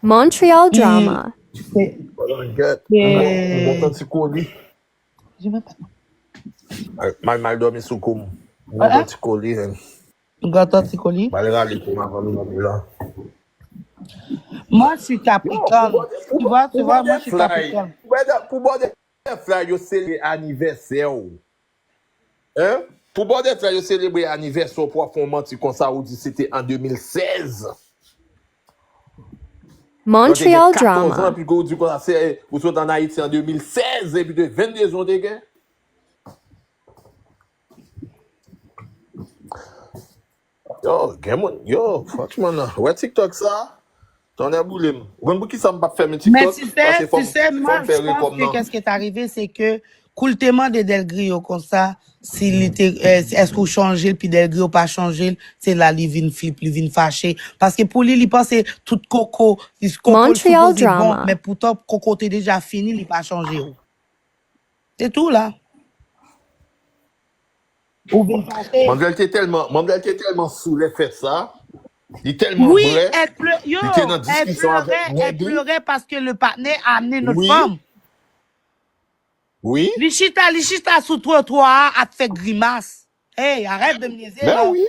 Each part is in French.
Montreal drama. C'est... Regarde. c'est- Mon petit colis. Je sais même pas. Mal dormi sous comme. Mon Hein? petit colis. Gâteau petit colis. Mal râler pour ma famille là. Moi, je suis Yo, Capricorne. Tu vois, moi, je suis Capricorne. Pour boire des fly, yo célébrer anniversaire. Hein? Pour boire des fly, yo célébrer anniversaire pour faire un menti comme ça, ou dit c'était en 2016. Montreal 14 ans, drama. puis vous dites que vous êtes en Haïti en 2016, et puis de 22 ans, des gars. Yo, franchement, là, ouais, TikTok, ça, t'en as boulé. Vous qui ça m'a fait mes Mais TikTok? tu sais, moi, je pense que qu'est-ce qui est arrivé, c'est que, coultement de Del Grio, comme ça, s'il était, est-ce qu'on changeait, puis Del Grio pas changé, c'est là, il vient flip, il vient fâché. Parce que pour lui, il pense que tout coco, Montreal supposé drama. bon, mais pourtant, coco t'es déjà fini, il pas changé. C'est tout, là. Ou vient fâché. Mandel était tellement saoulé fait ça. Il est tellement Oui, vrai. elle pleurait, Il était dans discussion avec elle Nagui. pleurait parce que le partenaire a amené notre Oui. femme. Oui. Lichita sous trottoir a fait grimace. Hey, arrête de me niaiser, Ben là. oui.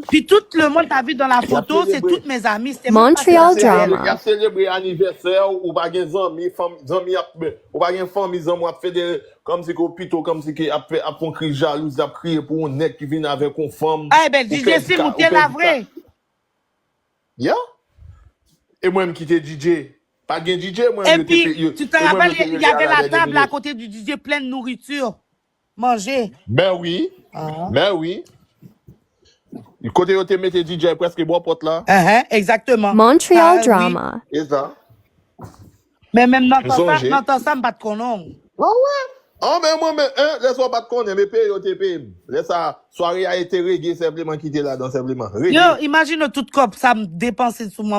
Puis tout le monde t'a vu dans la photo, c'est toutes mes amies. C'était Montreal Il a drama. célébré anniversaire ou pas gen zami, ou pas gen fami zami a fait des comme si plutôt comme si a fait a font cri jalouse, a crié pour un nèg qui vient avec une femme. Eh ben, DJ Sim, ou t'es la vraie. Ya? Et moi-même qui était DJ. Pas gen DJ, moi Et puis, tu te rappelles, il y avait la table à côté du DJ pleine de nourriture. Manger. Ben oui. Ben oui. Le côté où tu mettais DJ presque bon pote là. Exactement. Montreal Oui. drama. Et ça? Mais même dans Songe. ton ça, pas de connant. Ah ouais? Ah, mais moi, laisse-moi pas de connaître, mais paye, te paye. Laisse ça, soirée a été réglée, simplement quitter là, dans simplement. Réglé. Yo, imagine tout cop, ça me dépenser sur moi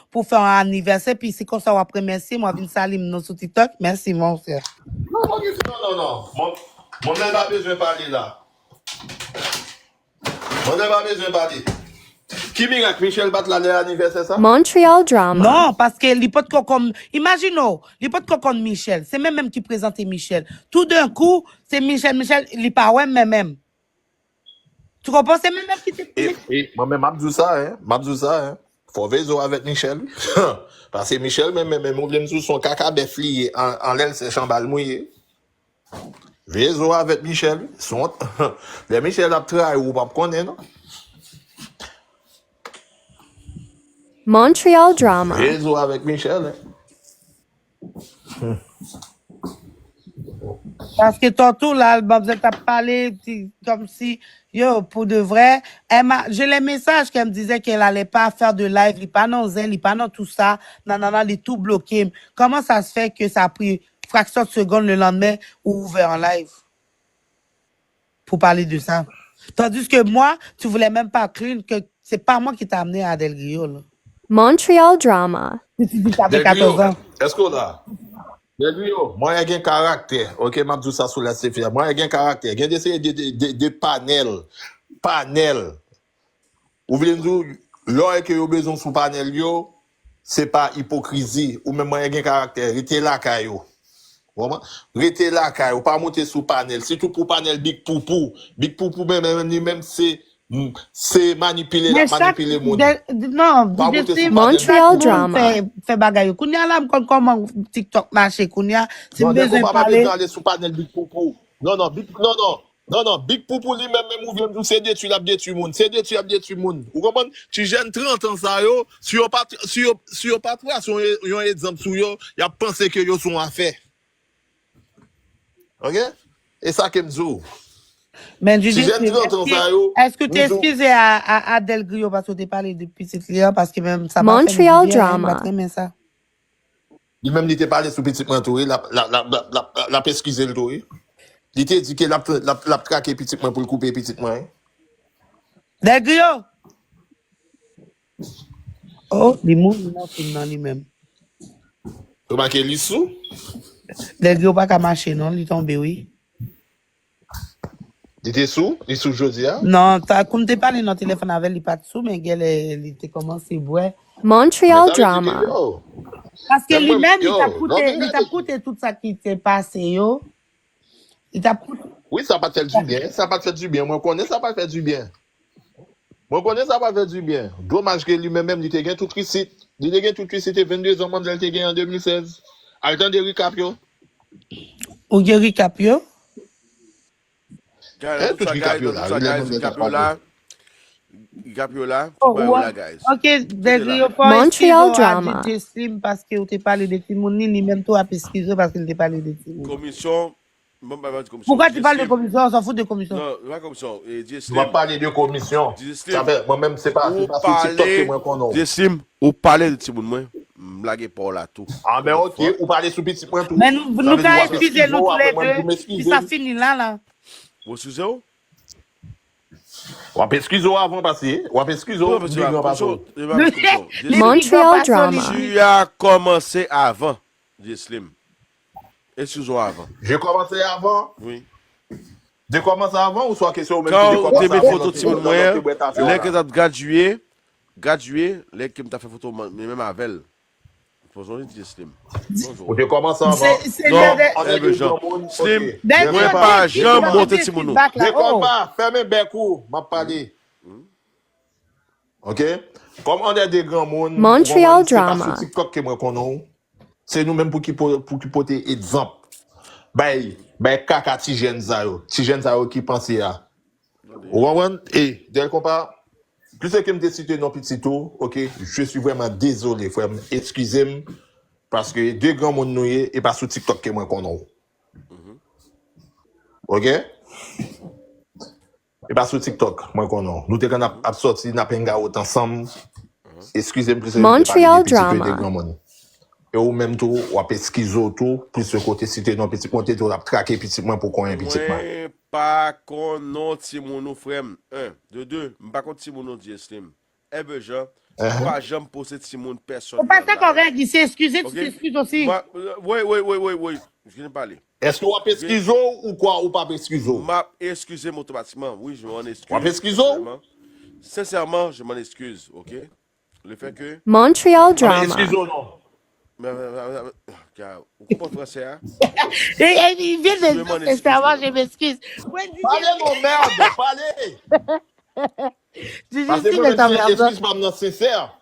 pour faire un anniversaire, puis c'est comme ça, après, merci, moi, viens saluer nous sur TikTok. Merci, mon frère. Non. Mon n'a pas besoin de parler là. Mon n'a pas besoin de parler. Qui miracle, Michel bat l'anniversaire, ça? Montreal drama. Non, parce que les potes comme, imaginons, les potes comme Michel, c'est même qui présentait Michel. Tout d'un coup, c'est Michel, il pas ouais, même. Tu comprends? C'est même qui te Et moi-même, m'abdou ça, hein. Faut veiller avec Michel. Parce que Michel, même, on vient sous son caca befli, en l'aile, c'est chambal mouillé. Veille avec Michel. Les Michel a travaillé ou pas connaître, non? Montreal drama. Veille avec Michel, Parce que tantôt, là, vous êtes parlé comme si, yo, pour de vrai, j'ai les messages qu'elle me disait qu'elle allait pas faire de live, il pas non zen, il pas non tout ça, non, il est tout bloqué. Comment ça se fait que ça a pris fraction de seconde le lendemain ou ouvert en live? Pour parler de ça. Tandis que moi, tu voulais même pas clean que c'est pas moi qui t'ai amené à Del Rio, là. Montreal drama. Si tu dis que t'avais 14 ans. Est-ce que là? Del Rio, moi, il y a un caractère. Ok, m'a dit ça sur la CFA. Moi, il y a un caractère. Il y a des panels. Ou voulez nous dire, l'heure que vous avez besoin sous panel, c'est pas hypocrisie. Ou même, moi, il y a un caractère. Restez là, Kayo. Restez là, Kayo. Pas monter sous panel. C'est tout pour panel Big Poupou. Big Poupou, même, c'est manipuler le monde. Non, Montreal drama. Fait bagay. Kounya là, comment TikTok marche, Kounya, si Non, besoin pas parler. aller sous panel Big Poupou. Non, Big Poupou lui-même, ou vient nous c'est détruire la détruire monde. C'est détruire monde. Vous comprenez? Tu jeune 30 ans ça yo, si yo pas sur un exemple sur yo, y a pensé que yo sont affaire. OK? Et ça que me dit. Mais Si jeune 30 ans ça yo, est-ce que tu excuses à Del Grio parce que tu parlé depuis cette ligne parce que même ça m'a Montreal drama. Ça. Il même n'était parlé sous petit mentoré, la pesquise le tour. Il était dit que la traqué petit pour le couper petit moins. Del Grio. Oh, les mots non lui-même. Tu marqué l'issue? Del Grio pas qu'à marcher non, il tombe oui. Il était sous jeudi hein? Non, comme tu parlé dans le téléphone avec il pas sous mais il était commencé boire Montreal Mais ça veut dire que, drama. yo, Parce que même moi, lui-même, yo, non, mais il t'a regardez. coûté tout ça qui s'est passé, yo. Il t'a coûté. Oui, ça va te faire du bien. Ça va te faire du bien. Moi, je connais, ça va faire du bien. Moi, je connais, ça va faire du bien. Dommage que lui-même, il te gagne tout récit. Il te gagne tout récit, 22 ans, il te gagne en 2016. Attends de recap, yo. Ou Gary Capio. Guys, Tout recap, yo, là. Recap yo là, Oh, tout ba yo ouais. là, guys. Ok, Degri, yo pas Montreal excuse drama. à DJ Slim parce que tu parlé de Timouni, ni même toi, excuse parce qu'il t'a parlé de Timouni. Commission, bon, bah, commission. Pourquoi tu parles de commission? On s'en fout de commission. Non, pas commission. Tu vas parler de commission. Ça fait, moi-même, c'est pas sur TikTok que moi qu'on a. Jessim, ou parler de Timoun, moi, blague pas là tout. Ah, ben, ok, ou parler sur petit point tout. Mais nous veut dire, quand ouais, excuser nous tous après, les moi, je deux, m'excuse. puis ça finit là. Vous excusez-vous? Ou après, excuse-moi avant passer. Ou après, excuse-moi. Montreal drama. Tu as commencé avant, Jessim. Excuse-moi avant. J'ai commencé avant. Oui. J'ai commencé avant ou soit question même Quand tu mets photo de Timoun, moi, là. les que tu as gradué, les que tu as fait photo, même avec elle. Bonjour, Jessim. Bonjour. Ou j'ai commencé avant. C'est Non, On est Slim, des gens, ok. Slim, D'ailleurs, moi pas jamais monter Timounou. Déconne pas, fermez bec ou, m'a parlé. Ok? Comme on est des grands mondes, Montreal c'est pas drama. sur TikTok que moi connais. C'est nous-mêmes pour qui porter exemple. Ben, kaka ti jeunes zao qui pense à. Ou et dès qu'on parle, plus que me cité non petit tout, ok, je suis vraiment désolé, frère, excusez-moi parce que deux grands mondes nous et pas sur TikTok que moi connais. Ok? Et pas sur TikTok, moi connais. Nous te quand a sorti n'a penga autant ensemble. Excusez-moi plus Montreal des drama. grands mondes. Et ou même tout, ou à schizo tout, plus ce côté cité non petit côté tout la traquer petit moins pour qu'on ait petit moins. Moi pas qu'on Timounou frère. Un, de deux, pas qu'on Timounou Jessim. Jean, pas jamais poser Timoun personne. Faut pas ça correct, il s'est excusé, tu Ok. t'excuses aussi. Oui. Je viens parler. Est-ce que ou à schizo ou quoi ou pas schizo? M'a excusé automatiquement. Oui, je m'en excuse. Ou à schizo? Sincèrement, je m'en excuse, ok? Le fait que. Montreal Pas drama. schizo non. Vous comprenez français, hein? Et il vient Je de m'en dire excuse, sincèrement, je m'excuse. Parlez mon merde, parlez. Parce que DJ moi Slim est en même si merde. excuse pas non sincère.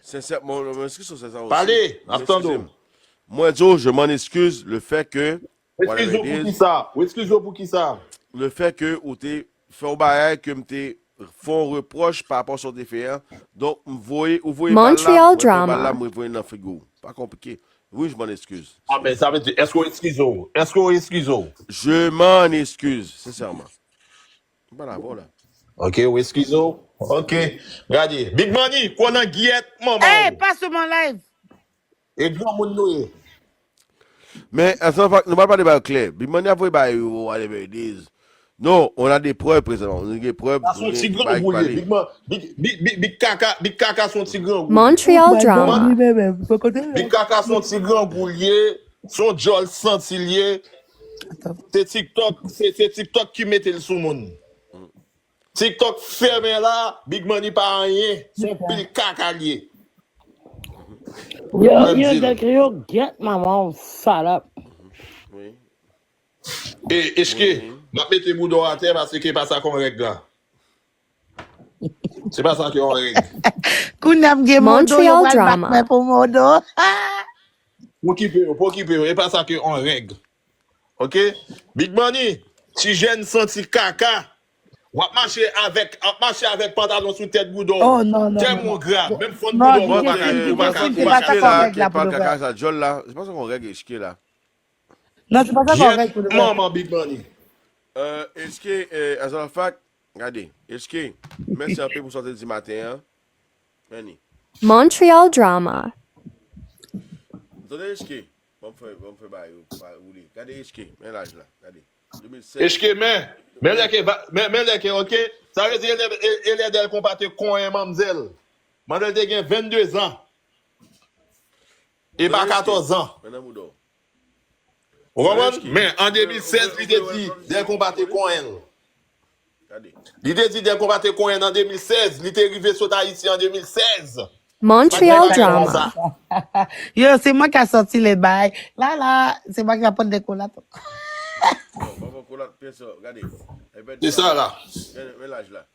Sincèrement, je m'en excuse sur ça aussi. Parlez, attendez. Excusez-moi. Moi, Joe, je m'en excuse le fait que. Excuse-moi pour qui ça? Ou excuse-moi pour qui ça? Le fait que ou t'es fait au bail que m'te font reproche par rapport à ce que fait. Donc, vous voyez Montreal drama. Vous voyez dans le frigo. Pas compliqué. Oui, je m'en excuse. Ah ben ça veut dire, est-ce qu'on excuso? Est-ce qu'on excuso? Je m'en excuse, sincèrement. Voilà. Ok, ou excuso? Ok. Regardez, Big Money, qu'on a guillette, maman. Hey, passe mon live. Et grand monde nous. Mais, attends, nous ne parlons pas de bail clair. Big Money a fait bail ou whatever it is. Non, on a des preuves présentement. On a des preuves. Ça son petit grand boulier. Big Kaka son petit grand boulier. Montreal drama. Big Kaka son petit grand boulier. Son Joel Santilier. C'est TikTok qui mettait le sous monde. TikTok fermé là, Big Money pas rien. Son pile caca lié. Yo, Degrio, get maman, salope. Oui. Et est-ce que m'a mettre boudou à terre parce que c'est pas ça qu'on règle là. C'est pas ça qu'on règle. Kounam ge modo, Montreal yo wal drama. bakme pour modo. Pour qui peut, c'est pas ça qu'on règle. OK? Big Money, si jeune senti caca, ou à marcher avec pantalon sous tête boudou. Oh non. Tellement grave, même fond Non, boudou, DJ on va Slim, c'est pas ça qu'on règle là pour le vrai. Ça, Joel là, c'est pas ça qu'on règle, Eshke là. Non, c'est pas ça qu'on règle pour le vrai. Maman Big Money. Eshke, as a fact, regardez, Eshke, merci un peu pour sortir du matin, hein. Venez. Montreal drama. Attendez, Eshke. Bon, me faire bail, rouler. Regardez, Eshke, mets l'âge là, regardez. 2016. Est-ce que, mais là, ok? Ça veut dire, elle est d'elle combattre con et mamzelle. Mandel te gen 22 ans. Et pas 14 ans. Maintenant, Moudou. Vous comprenez? Mais en 2016, il te dit d'elle combattre con elle. Regardez. Il te dit d'elle combattre con elle en 2016. Il était arrivé sur Haïti en 2016. Montreal Pas de drama. ça. Yo, c'est moi qui a sorti les bails. Là, c'est moi qui va prendre des colas. Non, pas pour la pièce, regardez. C'est ça là. Mais l'âge là.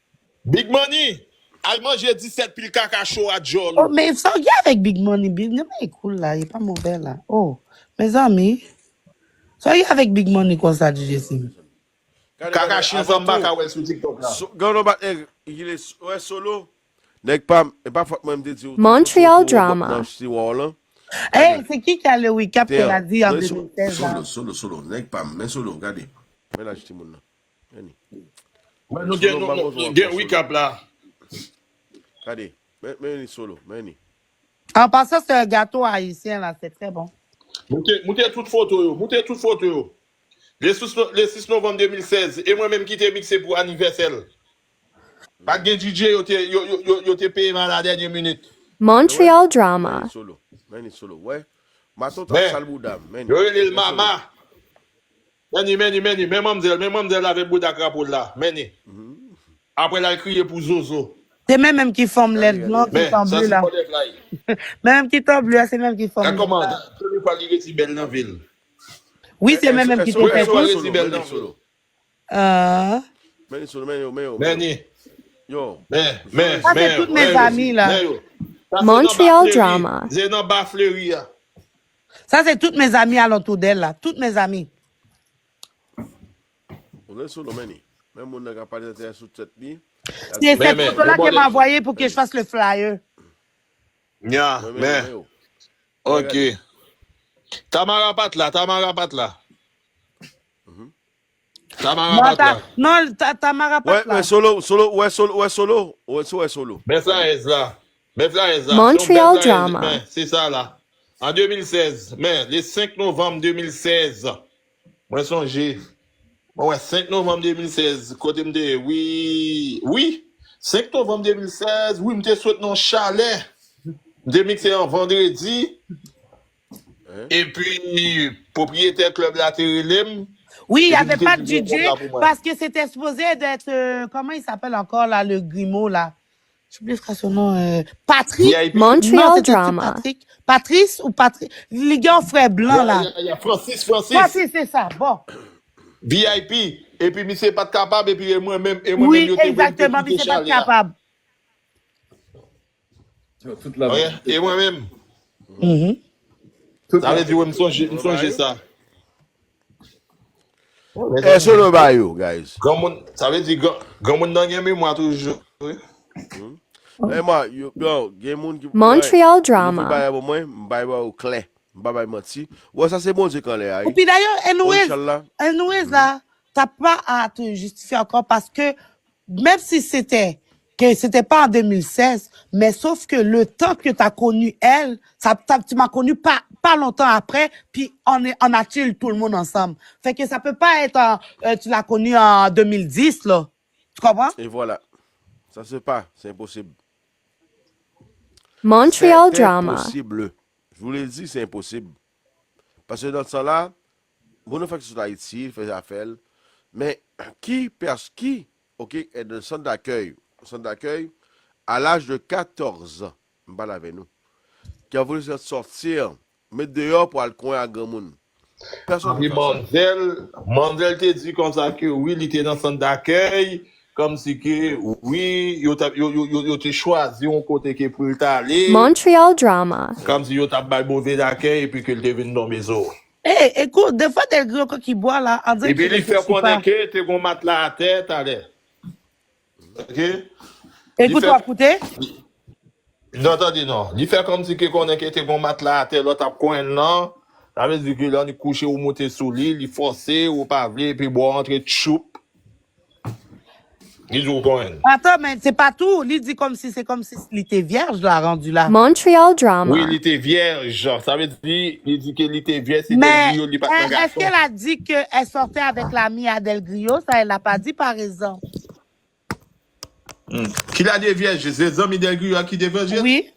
Big Money, elle mange 17 piles caca chaud à Jol. Oh, mais ça, regarde avec Big Money. Big Money est cool là, il est pas mauvais là. Oh, mes amis. Ça, regarde avec Big Money comme ça, DJ Sim. Caca chine femme baka ouais sur TikTok là. Gano bat il est ouais solo. Nèg pas et pas faut même te dire. Montreal drama. Si wall. Hey, c'est qui a le recap qu'elle a dit en 2016 là? Solo, nèg pas mais solo, regardez. Mais là j'étais moun là. Veni. Ouais, nous gen recap là. Regardez. Mais solo, mais En passant, c'est un gâteau haïtien là, c'est très bon. Montez toute photo yo, montez toute photo yo. Le 6 novembre 2016 et moi-même qui t'ai mixé pour anniversaire. Pas de DJ yo te payé à la dernière minute. Montreal drama. Solo, ouais. Ma tonton Mais, Salboudam, yo le mama. Meni, même mamzelle avec Bouda Crapaud là, meni. Après la crié pour Zozo. C'est même qui forme les blancs qui Mais sont ça bleus c'est là. pas des fly. Même qui sont bleus, c'est même qui forme. La commande, première fois qu'il est belle dans la ville. Oui, c'est même qui te fait tout. solo. Mais solo. Meni. Yo. Mais. Ça, c'est toutes mes amies là. Montreal drama. C'est dans bas fleuri. Ça, c'est toutes mes amies alentour d'elle là. Toutes mes amies. On est solo, meni. Même mon n'a pas de sous tête ni. C'est cette mais, photo-là mais, qu'elle m'a envoyée pour que je fasse le flyer. Nya, mais. Ok. Tamara Pat là. Tamara Pat là. Non, Tamara Pat là. Ouais, solo. Mais ça est là. Montreal drama. C'est ça là. En 2016. Mais le 5 novembre 2016. Moi, songez. Ouais, 5 novembre 2016. Côté me oui. 5 novembre 2016. Oui, me souhaite dans chalet. Me mixé en vendredi. Et puis, propriétaire club la Térilem. Oui, il n'y avait pas de DJ parce que c'était supposé d'être, comment il s'appelle encore là, le Grimaud là. J'oublie son nom. Patrick. Montreal c'était drama. Patrice ou Patrick. Les gars frère blanc là. Il y a Francis. C'est ça. Bon. VIP. Et puis, monsieur pas capable. Et puis, moi-même. Oui, exactement. Mais c'est pas capable. Et moi-même. Ça veut dire, me songe ça. Solo ba yo, guys. Ça veut dire, grand monde dans game moi toujours. Mais moi, yo, gen moun ki Montreal drama. M'bay au clé. M'bay menti. Ouais, ça c'est bon Dieu quand les Et aïe. puis d'ailleurs, Inch'Allah. anyways là, t'as pas à te justifier encore parce que même si c'était pas en 2016, mais sauf que le temps que t'as connu elle, tu m'as connu pas longtemps après, puis on a chill tout le monde ensemble. Fait que ça peut pas être tu l'as connu en 2010 là. Tu comprends? Et voilà. Ça c'est pas, c'est impossible. Montreal C'est drama. impossible. Je vous l'ai dit, c'est impossible. Parce que dans ce temps-là, vous ne faites que sur Haïti, il fait affaire. Mais qui ok, est dans le centre d'accueil, à l'âge de 14 ans, m'bal avec nous, qui a voulu se sortir, mettre dehors pour aller coin à grand monde. Personne Puis ne fait ça. Mandel te dit comme ça que oui, il était dans le centre d'accueil, comme si que oui, yo te choisi un côté qui pour aller. Montreal drama. Comme si yo t'a pas mauvais d'accueil et puis que le venu dans mes maison. Eh, écoute, des fois, des gros qui boit là, on dirait Et puis qu'il il fait réfléchit pas. connaître que t'es qu'on mate la tête, allez. Ok? Écoute, toi, écoutez. Non, attendez, non. Il fait comme si qu'on est que t'es qu'on mate la tête, l'autre a coin là. Ça veut dire que là, on est couché ou monté sous l'île, il forcé ou pas vle, puis boire entre choup. Il joue coin. Attends, mais c'est pas tout. Il dit comme si il était vierge, là, rendu là. Montreal drama. Oui, il était vierge. Ça veut dire, il dit qu'il était vierge, c'est Mais Del Grio, il pas un est-ce garçon. qu'elle a dit qu'elle sortait avec l'ami Adel Grio? Ça, elle l'a pas dit, par exemple. Qu'il a des vierges, c'est les amis Del Grio qui des vierges? Oui.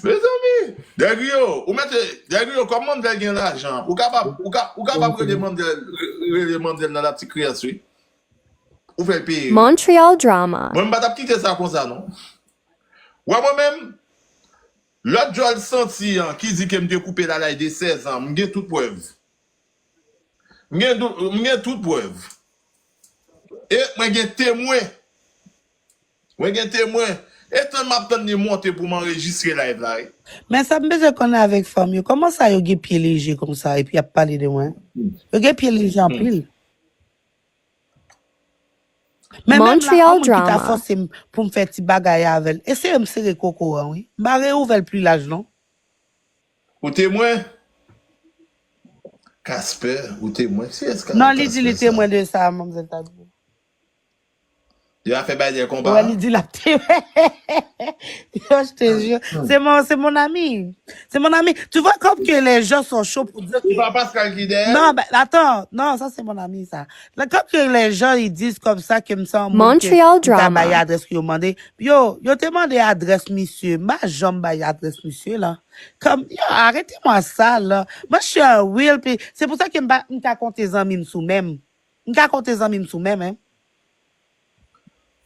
Mes amis, Del Grio, comment Del gagne l'argent? Ou capable de demander dans la petite création? Ou fait payer. Montreal drama. Moi, je ne vais pas quitter ça comme ça, non? Ouais, moi-même, l'autre jour, le senti, qui dit que je me coupé la live de 16 ans, je toute preuve. Je toute preuve. Et moi, j'ai témoin. Moi, j'ai témoin. Et tant que je monter pour m'enregistrer live là. Mais ça me besoin qu'on est avec femme. Comment ça, il y a pied léger comme ça et puis il a parlé de moi? Il y a pied léger en pile. Mais même là, Montreal on qui t'a drama. forcé pour me faire petit bagaille avec elle. Essayez de me serrer coco, hein, oui. Barré ouvert plus l'âge, non? Ou témoin? Casper, ou témoin? Non, il dit les témoins de ça, mademoiselle Tabou. Il a fait bailler des combats. Ouais, il dit la témoin. Je te jure. C'est mon ami. C'est mon ami. Tu vois comme que les gens sont chauds pour dire C'est pas Pascal qui est non, ben, attends. Non, ça, c'est mon ami, ça. Là, comme que les gens, ils disent comme ça, que me semble Montreal que t'as drama. baillé adresse qu'ils ont demandé. Yo te demandé adresse, monsieur. Ma jambe baillé adresse, monsieur, là. Comme, yo, arrêtez-moi ça, là. Moi, je suis un will, puis c'est pour ça que m'ka compte tes amis sous même. M'ka compte tes amis sous même, hein.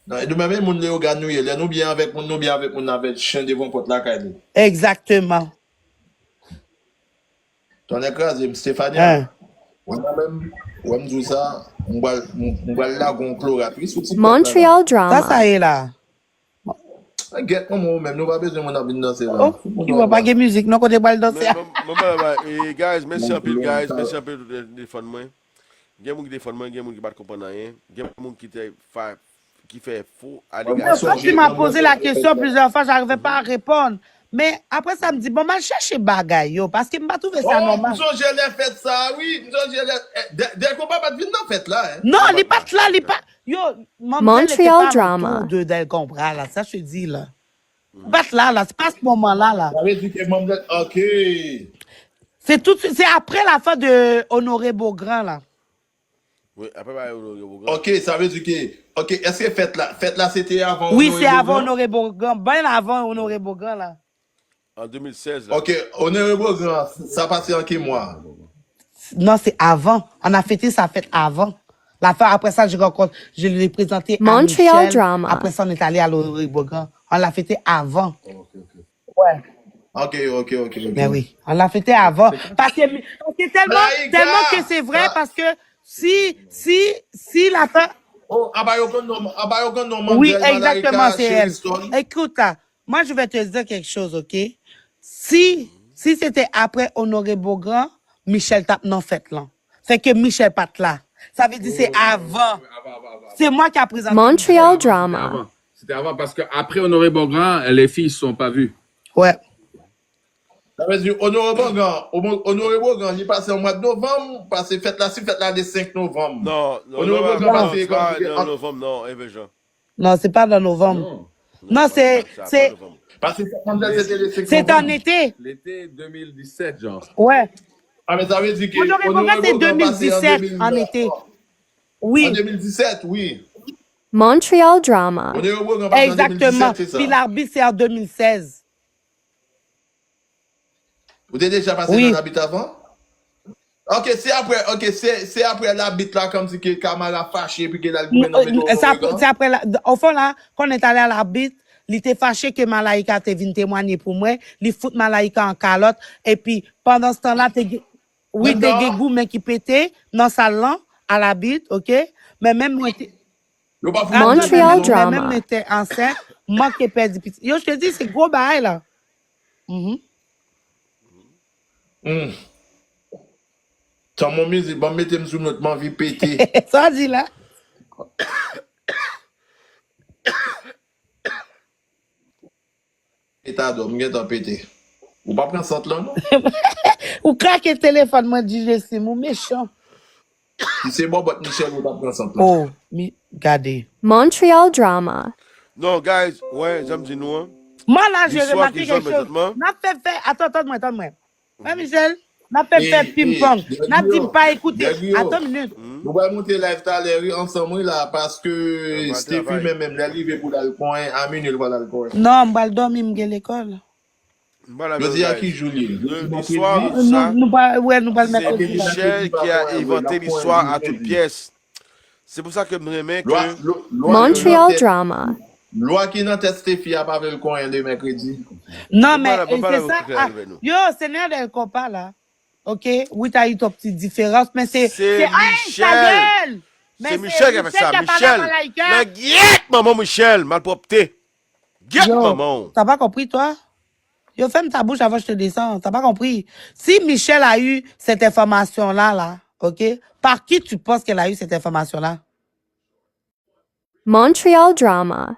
Non, et de même, mon Léo Ganouye, nous bien avec mon avec chien devant porte la caille. Exactement. Ton écrasé, Stéphania. Hein. On a même, on me dit ça, on va là, on chloratrice. Montreal Ça drama. y est, là. Get moi même, nous pas besoin mon avis danser là. Oh, tu vois pas de musique, non, côté balle danser. Mais, guys, merci un peu, guys. Merci un peu de téléphone moi. Il y a des gens qui téléphone moi, il y a des gens qui ne comprennent rien. Il y a des gens qui fait faux allégation. Quand tu m'as posé la question plusieurs fois, j'arrivais pas à répondre. Mais après, ça me dit, bon, je cherche bagaille, yo, parce que je m'a trouvé ça normal. Oh, j'ai fait ça, oui. Dès qu'on va pas venir dans fête là. Hein. Non, il pas là, il pas. Yo, Montreal drama. De Del Compra, là, ça, je te dis, là. Pas là, c'est pas ce moment-là, là. Ça veut dire que maman, ok. C'est après la fin de Honoré Beaugrand, là. Oui, après, Ok, ça veut dire que. Ok, est-ce que fête là, c'était avant Oui, Honoré c'est avant Beaugrand? Honoré Beaugrand, bien avant Honoré Beaugrand, là. En 2016, là. Ok, Honoré Beaugrand, ça passait en quel mois? Non, c'est avant. On a fêté sa fête avant. La fin, après ça, je l'ai présenté à Montreal Michel. drama. Après ça, on est allé à Honoré Beaugrand. On l'a fêté avant. Ouais. Ok. Mais oui, on l'a fêté avant. Parce que tellement que c'est vrai, parce que si la fin. Oh, Abayokon non, Oui, exactement, c'est elle. Écoute, là, moi, je vais te dire quelque chose, ok? Si c'était après Honoré Beaugrand, Michel tape non fait là. Fait que Michel pas là. Ça veut dire c'est avant. C'est moi qui a présenté. Montreal drama. C'était avant parce qu'après Honoré Beaugrand, les filles ne se sont pas vues. Ouais. Ça veut dire Honoré Beaugrand, il est passé au mois de novembre, parce que fête là le 5 novembre. Non, Honoré Beaugrand passé non, novembre, non, Jean. Non, c'est pas dans novembre. Non, c'est Parce que c'était le 5 c'est en novembre. été. L'été 2017, genre. Ouais. Ah, mais ça veut dire que Honoré Beaugrand, c'est 2017 en été. En Oui, 2017, oui. Montreal drama. Honoré Beaugrand passé en exactement. 2017, c'est ça. Puis l'arbitre, c'est en 2016. Vous êtes déjà passé Oui. dans l'habit avant? Ok, c'est après l'habit là, comme si que Kamala fâché, puis qu'elle a le C'est après, au fond, là, quand on est allé à l'arbitre, il était fâché que Malaika te venu témoigner pour moi. Il fout Malaika en calotte. Et puis, pendant ce temps-là, oui, t'es goût, mais qui pétait dans sa langue à l'arbitre, ok? Mais même moi, Montreal drama. même moi, j'étais enceinte, moi qui ai perdu petit. Yo, je te dis, c'est gros bail, là. Tant mon musique, bon, mettez-moi sous notre vie pété. Ça dit, là. Et t'as dormi, t'as pété. Ou pas prendre centre là, non? Ou craque le téléphone, moi, dis je c'est mon méchant. Si c'est bon, but Michel, ou pas prendre centre là. Oh, regardez. Montreal drama. Non, guys, ouais, j'aime dire nous, hein. Moi, là, j'ai L'histoire remarqué qu'ils quelque ont chose. présentement. N'a fait faire. Attends-moi. Ouais, Michel. N'a fait faire ping-pong. N'a dit pas écouter. Attends une minute. Nous allons monter live tout à l'heure ensemble là parce que Stéphie même l'arrivé pour le coin, à minuit il va dans le coin. Non, je vais dormir, je vais à l'école. Je dis à qui Julie? L'histoire de ça, Nous pas le c'est mettre. Michel qui a inventé l'histoire à toute pièce. C'est pour ça que je me remets que... Montreal drama. Loi qui n'a testé fille à pas le coin de mercredi. Non, mais Bon, c'est ça. Yo, c'est rien d'un compas, là. OK? Oui, t'as eu ton petite différence, mais c'est... C'est Michel. Ta gueule! Mais C'est Michel qui a fait ça. qui a parlé à Malaika. Mais guette, maman Michel, malpropreté. Guette, Yo, maman. t'as pas compris, toi? Yo, ferme ta bouche avant que je te descende. T'as pas compris? Si Michel a eu cette information-là, là, OK? Par qui tu penses qu'elle a eu cette information-là? Montreal drama.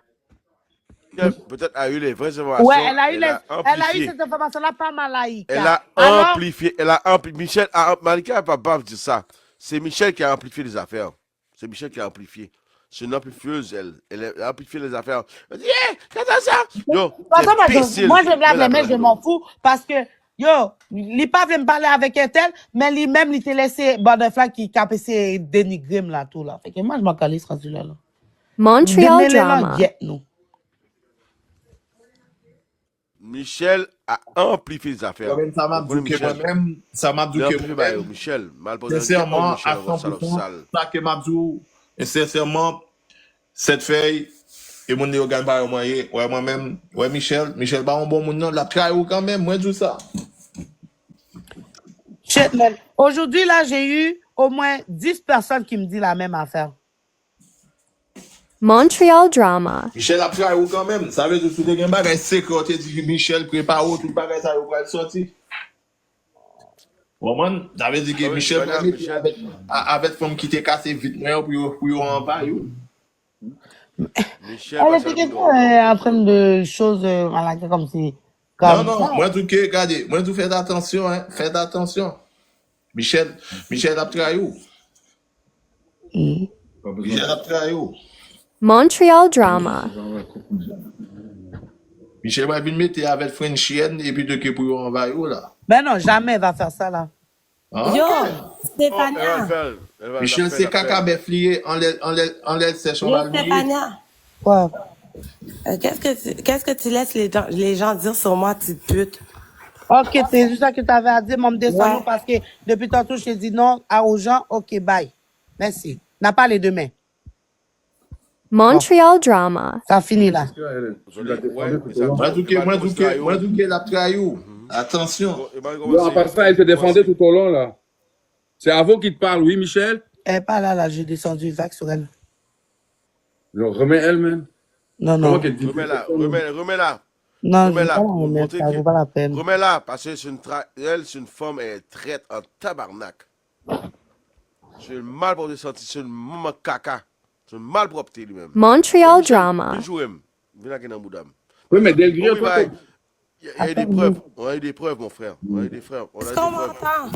Peut-être a eu les vraies informations. Ouais, elle a eu amplifié. cette information-là par Malaika. Elle a Alors, amplifié. Michel, Malika n'a pas dire ça. C'est Michel qui a amplifié les affaires. C'est Michel qui a amplifié. C'est une amplifieuse, elle. Elle a amplifié les affaires. Elle dit, qu'est-ce ça? Yo, moi, je blâme les mecs, je m'en fous. Parce que, yo, il pas venu me parler avec un tel, mais lui-même, il t'a laissé Butterfly qui a essayé de dénigrer là, tout là. Fait que moi, je m'en calisse rendu là. Montreal drama. Michel a amplifié les affaires. Ça m'a dit que moi-même, ça m'a dit que moi-même. Michel, sincèrement, à 100%, ça que m'a dit, et sincèrement, cette feuille, et mon organe par moyen, ouais, moi-même, ouais, Michel, pas un bon monde, la trahi quand même, moi, tout ça. Aujourd'hui, là, j'ai eu au moins 10 personnes qui me disent la même affaire. Montreal drama. Michel a trahi quand même, ça veut dire que tout le monde secret, dit Michel prépare tout le bagage, ça va sortir. Vraiment, ça veut dire que Michel avec femme qui t'est cassé vite, pour en bas, Elle était en train de choses comme si. Non, moi, tout que, regardez, moi, tout faites attention, hein, faites attention. Michel a trahi. Michel a trahi. Montreal drama. Michel va venir mettre avec French chienne et puis de que pour en bas, là. Ben non, jamais elle va faire ça, là. Yo, Stéphania. Michel, c'est caca befflié en l'aile sèche, on va le dire. Stéphania. Quoi? Qu'est-ce que tu laisses les gens dire sur moi, petite pute? Ok, c'est juste ça que tu avais à dire, mon descend parce que depuis tantôt, je t'ai dit non aux gens. Ok, bye. Merci. N'a pas les deux mains. Montreal drama. Ça finit là. Moi, tout que la trahi. Attention. Bon, à part ça, elle te défendait tout au long, là. C'est Avo qui te parle, oui, Michel? Elle n'est pas là, j'ai descendu vague sur elle. Remets elle, même. Non. Remets-la. Non, remets-la. ça vaut pas la peine. Remets-la, parce que c'est une femme, elle est traite en tabarnak. C'est une malpropreté senti, c'est une maman caca. C'est une malpropreté lui-même. Montreal drama. Oui, mais Delgrio, toi, il y a eu des preuves. On a eu des preuves, mon frère. On a eu des preuves. Est-ce qu'on m'entend?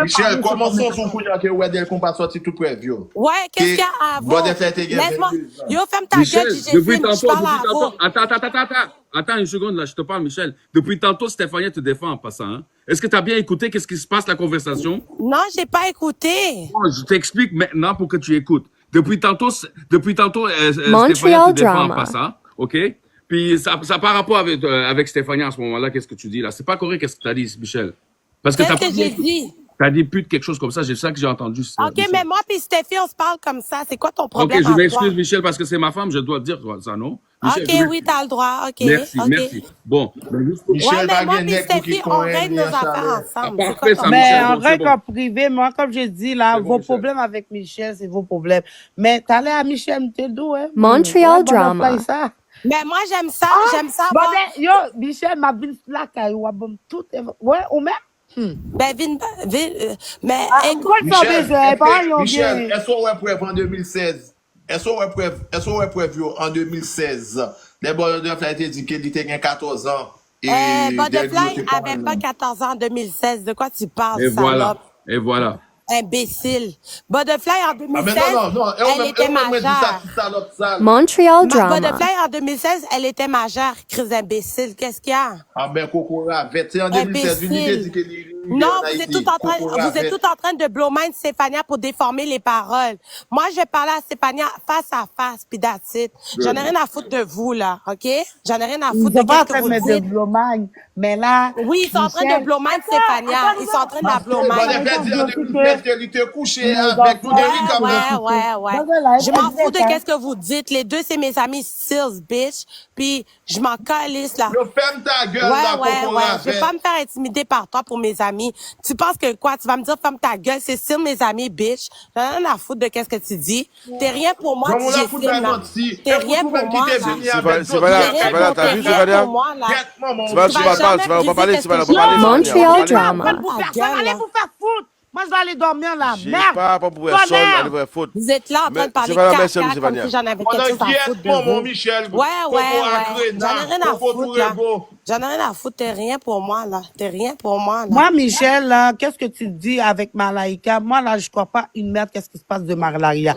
Michel, commençons son coup que Wedel qu'on pas sorti tout preuve, yo. Ouais, qu'est-ce qu'il y a à voir? Laisse-moi. Yo, ferme ta Michel, gueule, DJ depuis Film, tantôt, je parle à vous. Attends une seconde, là, je te parle, Michel. Depuis tantôt, Stéphanie te défend en passant. Hein? Est-ce que tu as bien écouté qu'est-ce qui se passe, la conversation? Non, j'ai pas écouté. Non, je t'explique maintenant pour que tu écoutes. Depuis tantôt, Stéphanie Montreal te défend en drama. passant, OK? Puis ça par rapport avec Stéphanie en ce moment-là, qu'est-ce que tu dis là? C'est pas correct, qu'est-ce que tu as dit, Michel? Parce que Qu'est-ce que j'ai dit? T'as dit pute, quelque chose comme ça, c'est ça que j'ai entendu. Ok, Michel. mais moi puis Stéphie, on se parle comme ça. C'est quoi ton Ok, problème? je m'excuse, Michel, parce que c'est ma femme, je dois te dire ça, non? Michel, Ok, oui, t'as le droit. Ok. Merci, ok. merci. Bon, Michel mais moi puis Baguenec, pour Stéphie, qui on connaît règle nos affaires ensemble. Ah, C'est parfait, quoi ton ça, Mais Michel, en bon, vrai, c'est bon. qu'en privé, moi, comme j'ai dit là, C'est bon, vos Michel. problèmes avec Michel, c'est vos problèmes. Mais t'allais à Michel, t'es doux, hein? Montreal drama. Ça. Mais moi, j'aime ça. J'aime ça. Bon, voir- ben, yo, Michel, ma ville là, caillou, bon, tout est. Ouais, ou même? Ben, mais écoute. Pourquoi tu Michel, savais, pas, ils ont Michel, bien. est-ce qu'on a preuve en 2016? Est-ce qu'on a preuve yo, en 2016? Les bonheurs de a été dit qu'il était 14 ans. Butterfly avait pas 14 ans en 2016. De quoi tu parles, Et voilà, salope? et voilà. Imbécile. Butterfly en 2016, non, elle était majeure. Montreal drama. Butterfly en 2016, elle était majeure. Crise imbécile. Qu'est-ce qu'il y a? Ah ben, Kokora, 21 en 2016, Imbécile. l'unité dit qu'il arrivé Non, en vous êtes Haïti. tout en train, Coco vous êtes avait- tout en train de blowman Stéphania pour déformer les paroles. Moi, je parlais à Stéphania face à face, puis that's it. J'en ai rien à foutre de vous, là, OK? J'en ai rien à Ils foutre de sont pas en qu'est-ce que train de vous mettre de dites. blomagne, mais là, Oui, ils sont en train de Michel, blowman Stéphania. Ils sont en train de la Parce que blowman. bon, Malayka fait dit dire aussi depuis que qu'elle était couché mes avec nous enfants, depuis Ouais, quand ouais, même. ouais, ouais. dans un live, Je m'en elle fous de dit, qu'est-ce que vous dites. Les deux, c'est mes amis Seals, bitch. Puis, je m'en calisse, là. Yo, ferme ta gueule Ouais, là, ouais, Coco ouais. Je vais Ravet. pas me faire intimider par toi pour mes amis. Tu penses que quoi? Tu vas me dire, ferme ta gueule. C'est sur mes amis, bitch. J'en ai rien à foutre de qu'est-ce que tu dis. T'es rien pour moi, Jean, on a DJ foutu Sim, un là. autre si. T'es Et pour rien tout pour même qui moi, t'est là. venu avec d'autres T'es gars, rien avec pour, d'autres t'es T'as vu, rien Stéphania? pour moi, là. Get, maman, Tu vas Tu vas pas parler, jamais tu vas pas briser parler, qu'est-ce tu vas que pas j'ai parler, dit. Stéphania. On va Montreal parler, drama. Stéphania. pour Ta personne, gueule, allez là. vous faire foutre. Moi, je vais aller dormir là. J'ai Merde. pas pour personne, allez Tonnerre. vous faute. Vous êtes là en train Mais de parler Stéphania, merci, caca comme Stéphania. si j'en avais On quelque a chose à Guette, foutre de maman, vous. Michel, Ouais, Coco ouais, à ouais. J'en ai Crena, rien à Coco foutre, là. Tourego. J'en ai rien à foutre. T'es rien pour moi, là. T'es rien pour moi, là. Moi, Michel, là, qu'est-ce que tu dis avec Malaika? Moi, là, je crois pas une merde qu'est-ce qui se passe de Malaika.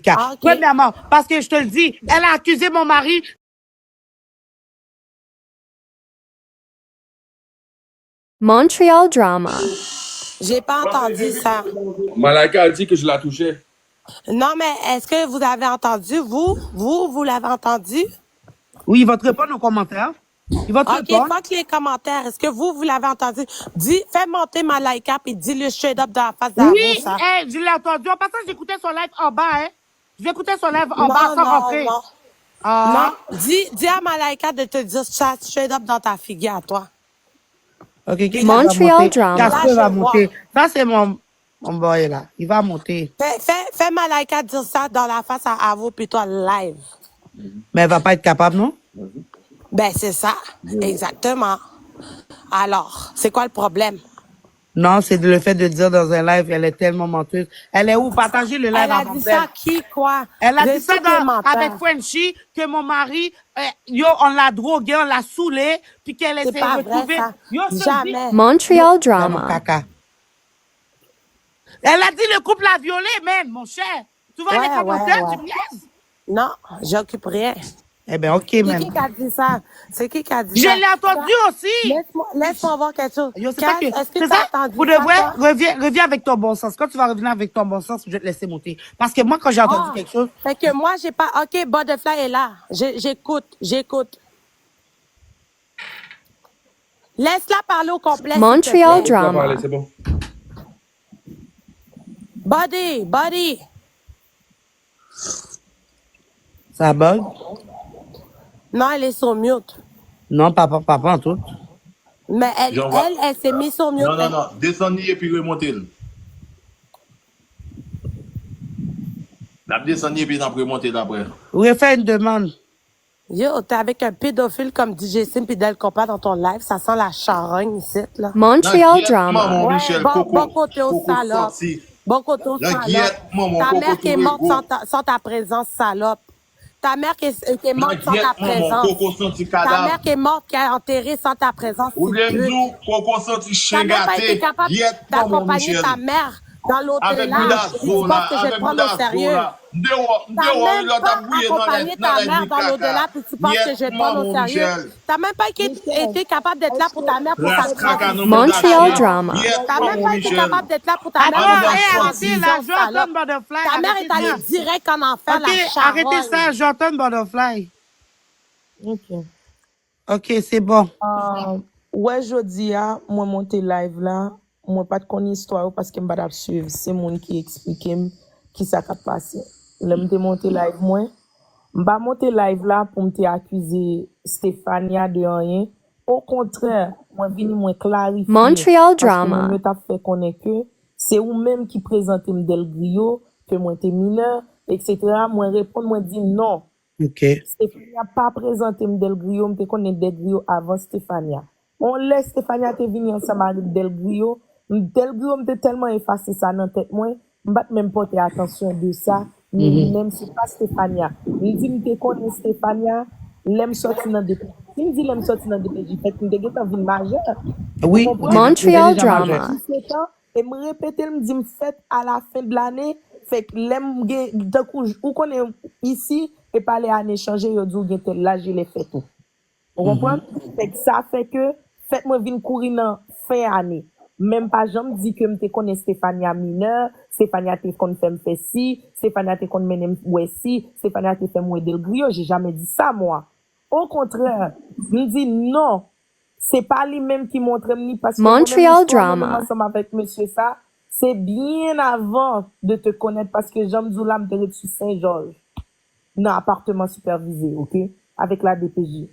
Ah, OK. Premièrement, parce que je te le dis, elle a accusé mon mari. Montreal drama. J'ai pas entendu ça. Malaika a dit que je la touchais. Non, mais est-ce que vous avez entendu, vous l'avez entendu? Oui, il va te répondre aux commentaires. Il va te OK, répondre. fuck les commentaires. Est-ce que vous l'avez entendu? Dis, fais monter Malaika puis dis-le straight up dans la face d'Avo, Oui, ça. je l'ai entendu. En passant, j'écoutais son live en bas, hein. J'écoutais son live en bas sans rentrer. Non. Ah. Non, dis à Malaika de te dire ça straight up dans ta figure à toi. OK, qui Montreal va monter? drama. Casper Là, va je monter. Ça, c'est mon boy, là. Il va monter. Fais Malaika dire ça dans la face à Avo puis toi live. Mais elle va pas être capable, non? Ben, c'est ça. Exactement. Alors, c'est quoi le problème? Non, c'est le fait de dire dans un live, elle est tellement menteuse. Elle est où? Partagez le live Elle a avant dit d'elle. ça à qui, quoi? Elle a Vous dit êtes ça tous des menteurs. avec Frenchie, que mon mari, yo, on l'a drogué, on l'a saoulé, puis qu'elle C'est essaie pas de vrai, retrouver. ça. Yo, je te dis- Jamais. Montreal Dans mon drama. caca. Elle a dit le couple l'a violé, man, mon cher. Tu vois Ouais, les commentaires, ouais. tu me niaises? Non, j'occupe rien. Eh ben, OK, C'est man. qui a dit ça? C'est qui a dit Je ça? l'ai entendu aussi. Laisse-moi voir quelque chose. Yo, c'est Kat, ça que, est-ce que c'est tu as ça, entendu pour de ça, vrai, toi? reviens avec ton bon sens. Quand tu vas revenir avec ton bon sens, je vais te laisser monter. Parce que moi, quand j'ai entendu Ah, quelque chose, fait que moi, j'ai pas... OK, Butterfly est là. J'écoute. Laisse-la parler au complet, s'il te Montreal plaît. Tu vas parler, drama. c'est bon. Buddy. ça bug. Non, elle est sur mute. Non, papa, en tout. Mais elle s'est mise sur mute. Non. Descendez et puis remontez. La descendre et puis on remonter d'après. Refais une demande. Yo, t'es avec un pédophile comme DJ Sim pis Del Copa dans ton live. Ça sent la charogne ici, là. Montreal drama. Maman, Ouais, Michel, bon Coco. côté au Coco salope. sorti. Bon côté au La salope. guillette, maman, Ta Coco mère qui est tout morte ego. sans ta présence, salope. Ta mère qui est morte sans ta Guillette, maman, présence. Coco senti Ta cadavre. mère qui est morte, qui a enterré sans ta présence. Ou c'est pute. Lemzou, Coco senti T'as chien même pas été gâté. capable Guillette, maman, d'accompagner Michel. ta mère dans Avec l'hôtel-là. Boudazo, Tu penses là. que je vais te Avec prendre au Boudazo, sérieux. là. Dehors, T'as même là, pas t'as bouillé accompagné ta mère dans l'au-delà, puis tu penses que je vais te prendre au sérieux. T'as même pas été capable d'être là pour ta mère pour sa transition. Montreal drama. T'as même pas été capable d'être là pour ta mère Attends, pour sa arrêtez là, transition, j'entends salope. Butterfly. Ta mère est allée Arrêtez ça. direct en enfer, OK, la charogne. arrêtez ça, j'entends Butterfly. Ok. OK, c'est bon. Ouais, jodi a, moi monte live là, moi pas de connaître histoire parce que m'pa d'ap suivre, c'est moun qui explique qui ça a passé. Là m'te monte live moi, m'pa monte live là pour m'te accuser Stéphania de rien. Au contraire, moi vini moi clarifier. Montreal Parce que drama. moi t'a fait connaître que c'est ou même qui présente Del Grio, que moi t'es mineur, etc. Moi répondre, moi dit non. OK. Stéphania pas présenté Del Grio, m'te connaît Del Grio avant Stéphania. On laisse Stéphania te venir ensemble avec Del Grio. Del Grio m'te tellement effacé ça dans tête moi, m'pas même porter attention de ça, mais même c'est pas Stéphania. Il dit m'te connaît Stéphania, l'aime sorti dans DPJ. Si me dit l'aime sorti dans DPJ, fait que m'te gèt en ville majeure. Oui. Vous comprenez? Montreal Déjà majeur. drama. 17 ans, et me répéter, me dit, me fait à la fin de l'année, fait que l'aime, d'un coup, ou qu'on est ici, et pas les années changées, yo dit, tel là, je l'ai fait tout. Vous comprenez? Fait que ça fait que, faites-moi venir courir dans fin année. même pas j'aime dit que m'te connais Stéphania mineur, Stéphania te kon fait m'fait si, Stéphania te kon menem ouais si, Stéphania te fait moi Del Grio, j'ai jamais dit ça moi. Au contraire, me dit non, c'est pas lui-même qui montre ni parce que moi-même Montreal l'histoire moi-même drama. ensemble avec monsieur ça, c'est bien avant de te connaître parce que Jean Zoula me te sur Saint-Georges, dans appartement supervisé, ok, avec la DPJ.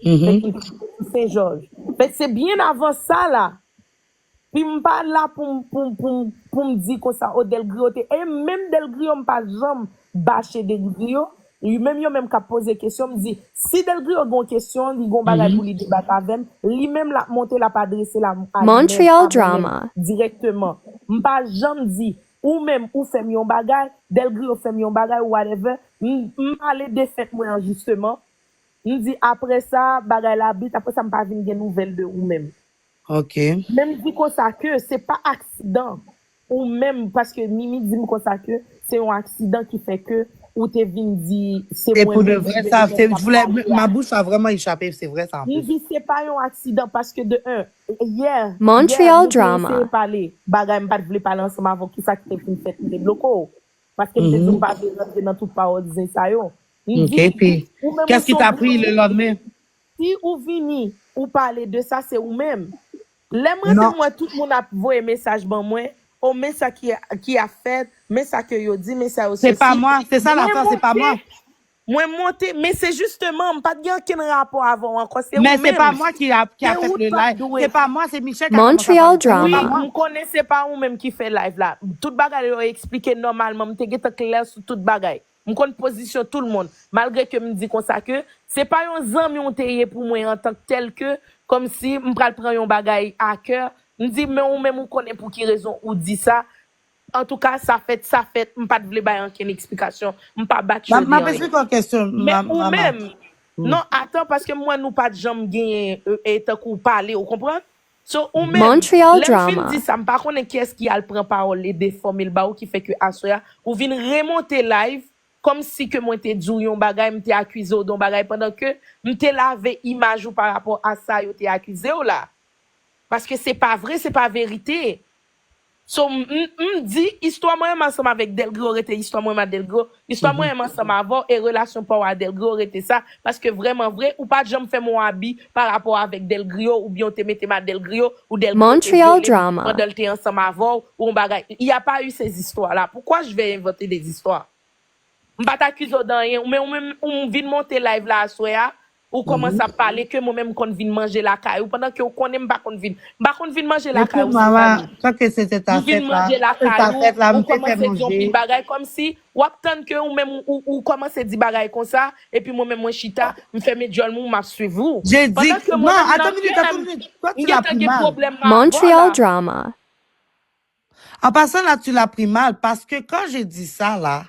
Fait que Saint-Georges. Fait que c'est bien avant ça là. Puis m'pas là pour me dire comme ça, oh Del Grio, et même Del Grio m'pas jamais bâché Del Grio, lui-même, même qu'a posé question, me dit, si Del Grio a une question, il a bagay pour lui débattre avec, lui-même la monter la pas adresser la à Montreal lui-même, drama. directement. M'pas jamais dit, ou même, ou fait yon bagay, Del Grio fait yon bagay, ou whatever, m'aller défaite moi, justement. Me dit, après ça, bagay la bite, après ça, m'pas vinn gen nouvelle de ou même. OK. Même dit comme ça que c'est pas accident ou même parce que Mimi dit comme ça que c'est un accident qui fait que ou t'es venu dire c'est Et moi pour de même vrai, qui ça, vais ma bouche a vraiment échappé, c'est vrai, ça en il plus. dit c'est pas un accident parce que de un hier Montreal nous drama. essayé parler bagay m'pas voulu parler ensemble avant qui ça qui t'est venu faire des blocos parce que me dit pas rentrer dans toute parole disait ça yo. Il OK, dit puis, ou même qu'est-ce qui son t'a pris le lendemain? si ou vini ou parler de ça c'est ou même l'aimerait Non. moi tout le monde a voyé message ban moi au mais ça qui a fait mais ça que yo dit mais ça aussi C'est pas moi, c'est ça l'affaire, c'est pas moi. moi monter mais c'est justement pas de aucun rapport avant encore c'est Mais ou c'est même pas moi qui a C'est fait ou le pas live. doué. C'est pas moi, c'est Michel qui a commencé à Montreal parler. oui, C'est pas drama. moi. me connaissez pas ou même qui fait live là. Tout bagay yo expliqué normalement, me te clair sur tout bagay. Me connais position tout le monde. Malgré que me dit comme ça que c'est pas un zami on teye pour moi en tant que tel que comme si me pral prend un bagay à cœur. Me dit mais ou même on connaît pour qui raison ou dit ça. En tout cas, ça fait, me pas de vle bay aucune explication, me pas battre Ma rien. explique en question, Mais ou maman. même, non, attends, parce que moi, nous pas de jambes gagner et tant qu'on parler, vous comprenez? So, ou même, Montreal l'em fin drama. dit ça, me par contre, qu'est-ce qui a le prend parole et déformer le baou qui fait que Asoya, ou vin remonter live, comme si que moi t'ai dit yon bagay, m'te accusé ou don bagay, pendant que m'te lavé image ou par rapport à ça, yo t'ai accusé ou là. Parce que c'est pas vrai, c'est pas vérité. So, dit, histoire moi-même ensemble avec Delgro, était histoire moi-même Delgro, histoire moi-même ensemble avant, et relation pour à Delgro, était ça, parce que vraiment vrai, ou pas de jamais fait mon habit par rapport avec Delgrio, ou bien te mette ma Delgrio, ou Delgrio. Montreal drama. Pendant t'es ensemble avant, ou on bagaille. Il n'y a pas eu ces histoires-là. Pourquoi je vais inventer des histoires? Je ne vais pas t'accuser de rien, mais on vient monter live là à soya, ou commence à parler que moi-même qu'on vient manger la caille, ou pendant que on connaît pas qu'on vient manger la caille. Écoute, maman, quand que c'était ta fête là, on me commence fait à dire manger. des bagaille comme si, ou attendre que ou même, ou commence à dire bagaille comme ça, et puis moi-même, moi, chita, me fait mes jol, m'a suivre vous. J'ai dit, Pendant que non, moi-même, attends une minute, toi tu l'as pris mal. Montreal drama. En passant là, tu l'as pris mal parce que quand j'ai dit ça là,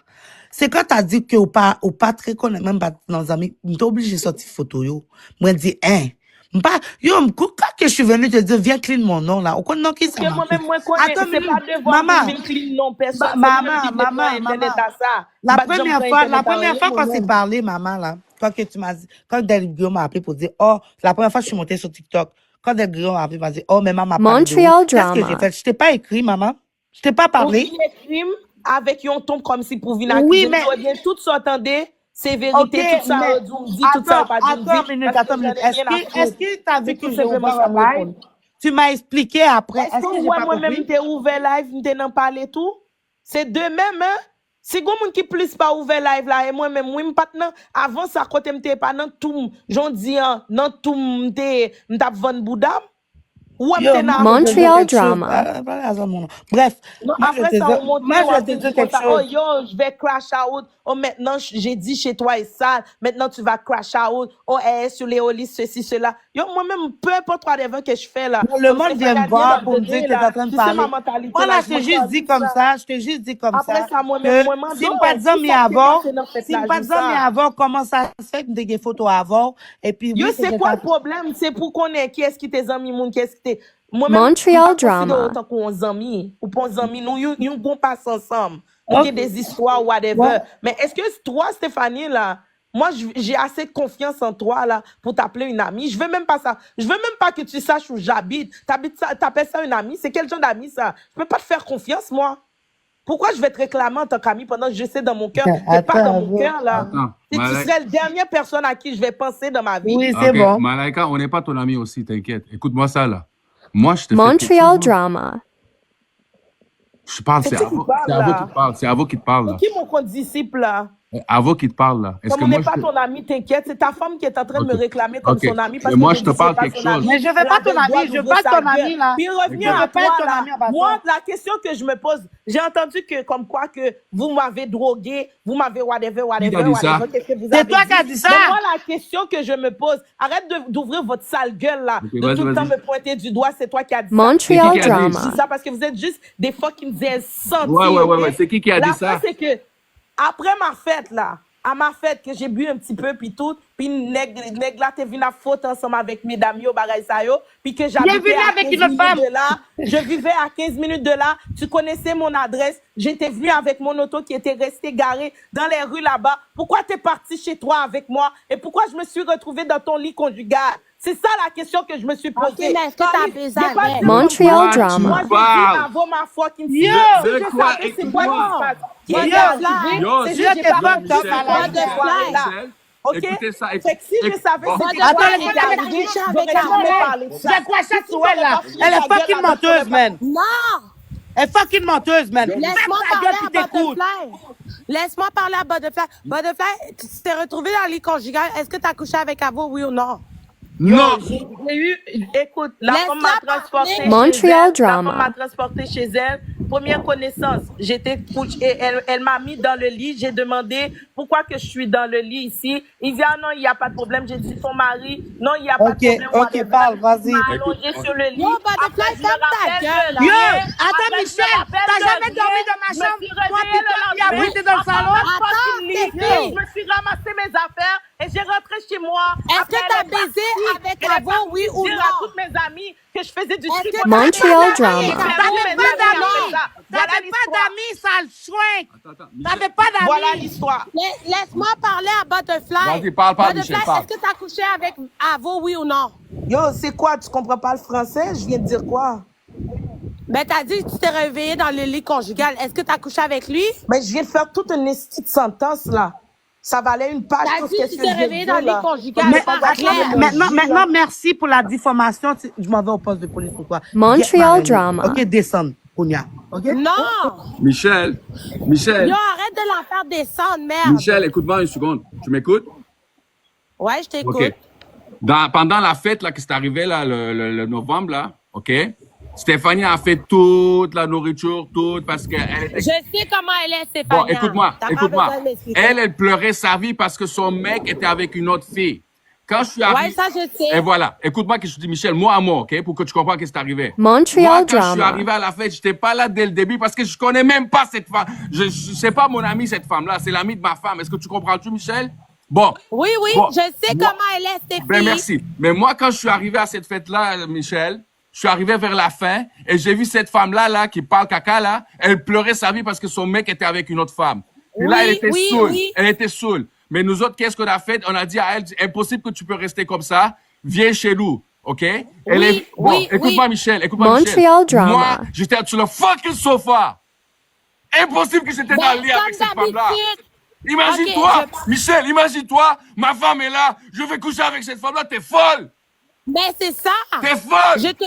c'est quand t'as dit que ou pas très connaître même pas nos amis, m'es obligé de sortir photo yo. Moi dit pas yo quand que je suis venu te dire viens clean mon nom là, ou quoi non qui ça. Que moi-même, moi, connais, c'est pas devoir maman, pour clean non personne. maman. La première fois qu'on s'est parlé, maman là, quand que tu m'as dit, quand Del Grio m'a appelé pour dire oh, la première fois que je suis montée sur TikTok, quand Del Grio m'a appelé, m'a dit oh, mais maman m'a parlé de Montreal vous. Qu'est-ce que drama. j'ai fait? Je t'ai pas écrit, maman. Je t'ai pas parlé. Avec un ton comme si pour venir accuser. Oui, mais bien tout ça entendez, c'est vérité, tout ça dit, tout ça pas dit. Attends une minute. Est-ce que t'as vu que j'ai ouvert un live? Tu m'as expliqué après. Est-ce que j'ai pas moi-même compris? t'ai ouvert live, t'ai n'en parlé tout? C'est de même, hein? Si vous qui plus pas ouvert live là, et moi-même, moi, maintenant, avant ça, côté m'te pas dans tout, j'en dis, dans tout m'ta vendre boudam. Montreal drama. Bref, après ça, on monte, moi, je vais te dire quelque chose. Oh, yo, je vais crash out. Oh, maintenant, j'ai dit chez toi est sale. Maintenant, tu vas crash out. Oh, sur les holis, ceci, cela. Yo, moi-même, peu importe whatever que je fais là. Le monde vient me voir pour me dire que tu es en train de parler. Voilà, je t'ai juste dit comme ça. Après ça, moi-même, si je pas de amis avant, comment ça se fait que tu as des photos avant? Et puis, yo, c'est quoi le problème? C'est pour qu'on ait qui est-ce qui t'es amis, moun, qui est-ce qui t'es. Montreal drama. Autant qu'on amis, ou pas amis, nous, nous, passe ensemble. On a des histoires, whatever. Mais est-ce que toi, Stéphanie, là, moi, j'ai assez confiance en toi, là, pour t'appeler une amie. Je veux même pas ça. Je veux même pas que tu saches où j'habite. T'appelles ça une amie? C'est quel genre d'ami, ça? Je peux pas te faire confiance, moi. Pourquoi je vais te réclamer en tant qu'ami pendant que je sais dans mon cœur? T'es pas dans mon cœur, là. Attends, Tu serais la dernière personne à qui je vais penser dans ma vie. Oui, c'est Ok, bon. Malaika, on n'est pas ton ami aussi, t'inquiète. Écoute-moi ça, là. Moi, je te fais Montreal quelque chose, drama. Je parle, C'est c'est qui à qui vous. parle, C'est à vous là? qui te parle. C'est à vous qui te parle, là. C'est qui mon condisciple, là? À vous qui te parle, là. Est-ce Comme que on moi, n'est pas ton ami, t'inquiète. C'est ta femme qui est en train de me Ok. réclamer comme Ok. son ami parce Mais moi, que je te dis parle c'est pas quelque son chose. ami. Mais je veux Elle pas a ton le droit ami, je veux d'ouvrir pas sa ton ami, gueule. là. Puis revenir Je à veux pas toi, être ton là. ami en passant. Moi, la question que je me pose, j'ai entendu que comme quoi que vous m'avez drogué, vous m'avez whatever. dit ça? Qu'est-ce que vous C'est avez toi dit? qui as dit ça? Mais moi, la question que je me pose, arrête d'ouvrir votre sale gueule, là. Ok, De vas-y, tout le temps vas-y. me pointer du doigt, c'est toi qui as dit ça. Montreal C'est qui a dit? Je dis drama. ça parce que vous êtes juste des fucking insensibles. Ouais. C'est qui a dit ça? La fin, c'est que après ma fête, là, à ma fête, que j'ai bu un petit peu, puis tout, puis nèg là, t'es venu à faute ensemble avec mesdames, yo, bagay sa yo, puis que j'habitais venu à avec 15 une autre minutes femme. de là, je vivais à 15 minutes de là, tu connaissais mon adresse, j'étais venu avec mon auto qui était resté garé dans les rues là-bas. Pourquoi t'es parti chez toi avec moi? Et pourquoi je me suis retrouvée dans ton lit conjugal? C'est ça la question que je me suis posée. Ok, mais est-ce que t'as baisé J'ai pas avec? dit Montreal moi, drama. Moi, j'ai dit Parle. avant ma fucking Yo! Si De je quoi? savais c'est quoi qui se passe. Qui Yo! est arrivé, Yo, c'est si juste j'ai t'es pas fucked compris up, c'est Malaika. quoi de soirée là. Michel, OK? écoutez ça. Fait que si je savais Bon. c'était Attends, quoi laisse-moi qui est terminer. arrivé, Attends, j'aurais avec jamais la parlé de ça. C'est quoi ça, Si sur elle, là? t'aurais pas fini Elle est ta gueule fucking là-bas, menteuse, man. Non! Elle est fucking menteuse, man. Laisse-moi Ferme ta parler gueule, à puis t'écoutes. Butterfly. Laisse-moi parler à Butterfly. Butterfly, tu t'es retrouvé dans le lit conjugal. Est-ce que tu as couché avec Avo, oui ou non? Non! J'ai eu, écoute, la Laisse-la femme m'a transporté parler. chez Montreal elle. drama. La femme m'a transporté chez elle. Première connaissance, j'étais couchée et elle m'a mis dans le lit. J'ai demandé pourquoi que je suis dans le lit ici. Il dit, ah non, il n'y a pas de problème. J'ai dit, son mari, non, il n'y a pas de problème. Ok, whatever. parle, vas-y. Il m'a allongé sur le lit. Yo, Butterfly, Après, je me ferme ta rappelle gueule, de là. Yo, rien. attends, Après, je me Michel, rappelle t'as de jamais dormi rien. dans ma Je me chambre? suis Toi, réveillée puis toi, le puis après, lendemain. t'es dans le salon? Attends, Fucking lit. Stéphie. Je me suis ramassé mes affaires et j'ai rentré chez moi. Est-ce Après, que t'as elle est baisé partie. avec Elle est Avo, partie oui ou dire non? à toutes mes amies que je faisais du Est-ce que tricotage. Montreal t'as drama. baisé avec T'avais Avo, pas oui ou d'amis. non? Voilà T'avais pas l'histoire. d'amis, sale chouin. Attends, T'avais pas Voilà d'amis. l'histoire. Laisse-moi parler à Butterfly. Vas-y, parle, Butterfly, Michel, parle. est-ce que tu as couché avec Avo, oui ou non? Yo, c'est quoi? Tu comprends pas le français? Je viens de dire quoi? Ben, t'as dit que tu t'es réveillé dans le lit conjugal. Est-ce que tu as couché avec lui? Mais je viens de faire toute une petite sentence, là. Ça valait une page. T'as tout dit ce que tu que t'es je viens de réveillé dire, dans le là. lit conjugal. Mais Pas attends, clair. Maintenant, merci pour la diffamation. Je m'en vais au poste de police pour toi. Montreal Get my drama. Ok, descends, Kounia. Ok? Non! Michel, Yo, Michel, arrête de la faire descendre, merde. Michel, écoute-moi une seconde. Tu m'écoutes? Ouais, je t'écoute. OK. Pendant la fête là, que c'est arrivé là, le novembre, là, OK? Stéphanie a fait toute la nourriture, toute, parce qu'elle était... Je sais comment elle est, Stéphanie. Bon, écoute-moi, T'as pas écoute-moi. besoin de m'expliquer. Elle pleurait sa vie parce que son mec était avec une autre fille. Quand je suis arrivé... Ouais, ça, je sais. Et voilà. Écoute-moi que je te dis, Michel, mot à mot, OK? Pour que tu comprennes ce qui est arrivé. Montreal Moi, quand je suis drama. arrivé à la fête, j'étais pas là dès le début parce que je connais même pas cette femme. C'est pas mon amie, cette femme-là. C'est l'amie de ma femme. Est-ce que tu comprends-tu, Michel? Bon. Oui, oui, Bon, je sais moi- comment elle est, Stéphanie. Ben, merci. Mais moi, quand je suis arrivé à cette fête-là, Michel, je suis arrivé vers la fin et j'ai vu cette femme-là, là, qui parle caca, là. Elle pleurait sa vie parce que son mec était avec une autre femme. Et là, Oui, elle était oui, saoule. oui. Elle était saoule. Mais nous autres, qu'est-ce qu'on a fait? On a dit à elle, impossible que tu peux rester comme ça. Viens chez nous. OK? Oui, Bon, oui, écoute-moi, oui. Michel. Écoute-moi, Montreal Michel. drama. Moi, j'étais sur le fucking sofa. Impossible que j'étais dans le lit Ben, avec cette comme femme-là. d'habitude. Imagine-toi, Ok, Michel, imagine-toi, ma femme est là, je vais coucher avec cette femme-là, t'es folle! Mais c'est ça. T'es folle! Je te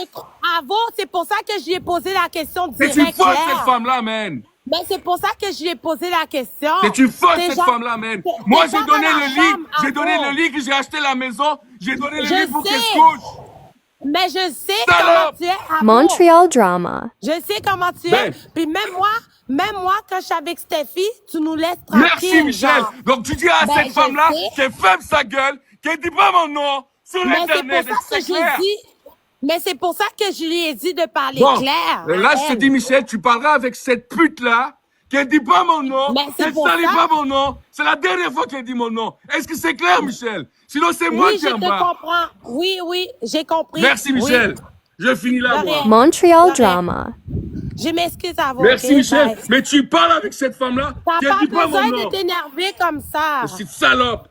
Avo, c'est pour ça que je lui ai posé la question T'es directe. une folle, claire. cette femme-là, man! Mais c'est pour ça que je lui ai posé la question. T'es une folle, T'es cette genre- femme-là, man! t'es- Moi, t'es j'ai genre donné dans le la lit, chambre, j'ai Avo. donné le lit, que j'ai acheté la maison, j'ai donné le Je lit pour qu'elle sais. se couche! Mais je sais Salope! comment tu es, Avo. Montreal drama. Je sais comment tu es. Ben. Puis même moi, quand je suis avec Steffi, tu nous laisses tranquille. Merci, Michel! genre. Donc, tu dis à Ben, cette je femme-là sais. qu'elle ferme sa gueule, qu'elle dit pas mon nom sur Mais c'est pour l'Internet, ça c'est que clair! j'ai dit. Mais c'est pour ça que je lui ai dit de parler Bon, clair. là, à je te elle. dis, Michel, tu parleras avec cette pute-là, qu'elle dit pas mon nom, Mais c'est qu'elle pour salit ça. pas mon nom. C'est la dernière fois qu'elle dit mon nom. Est-ce que c'est clair, Michel? Sinon, c'est moi Oui, qui je en te bas. comprends. Oui, oui, j'ai compris. Merci, Oui. Michel. Je finis là, De moi. rien. Montreal Correct. drama. Je m'excuse à vous. Merci, ok? Michel. Bye. Mais tu parles avec cette femme-là, T'as qu'elle pas dit pas mon besoin nom. de t'énerver comme ça. Cette salope.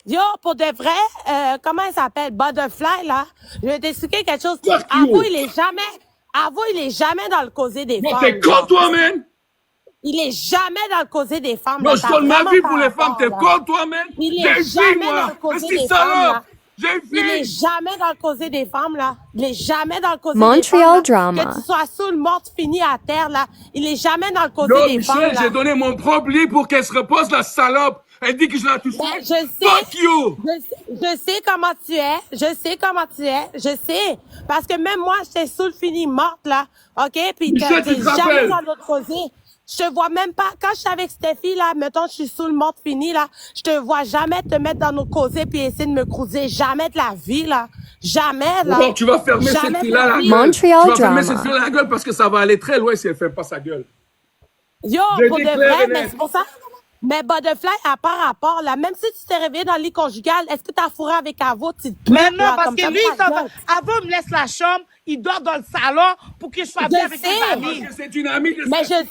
Yo, pour de vrai, comment il s'appelle? Butterfly, là. Je vais t'expliquer quelque chose. Fuck Avo, you. il est jamais dans le causé des Non, femmes. t'es con, genre. toi, man. Il est jamais dans le causé des femmes. Non, Là. je T'as donne ma vraiment vie pas pour les femmes. rapport, T'es là. con, toi, man. Il J'ai est une fille, jamais dans moi. le causé C'est des femmes, salope. là. J'ai une Il est fille. jamais dans le causé des femmes, là. Il est jamais dans le causé Montreal des femmes, là. drama. Que tu sois saoul, morte, fini à terre, là. Il est jamais dans le causé Yo, des femmes, Michel, là. j'ai donné mon propre lit pour qu'elle se repose, la salope. Elle dit que je l'ai touchée. Ben, je sais. Fuck you. Je sais comment tu es. Je sais comment tu es. Je sais. Parce que même moi, j'étais saoul, fini, morte, là. OK? Puis Michel, t'es tu te jamais rappelles? dans l'autre causé. Je te vois même pas, quand je suis avec Steffi, là, mettons, je suis saoul, morte, fini, là, je te vois jamais te mettre dans nos causés puis essayer de me cruiser. Jamais de la vie, là. Jamais, là. Bon, tu vas fermer cette Jamais de fille-là la la vie. gueule. Montreal Tu vas fermer drama. cette fille-là la gueule parce que ça va aller très loin si elle fait pas sa gueule. Yo, Je pour de dis clair vrai, et mais net. c'est pour ça. Mais Butterfly a pas rapport, là. Même si tu t'es réveillé dans le lit conjugal, est-ce que t'as fourré avec Avo, tu te Mais plaques, non, là, parce comme que ça, lui, il ta s'en va. gueule. Avant, il me laisse la chambre, il dort dans le salon pour que je sois bien avec sais. mes Parce amis. que c'est une amie que Mais ça-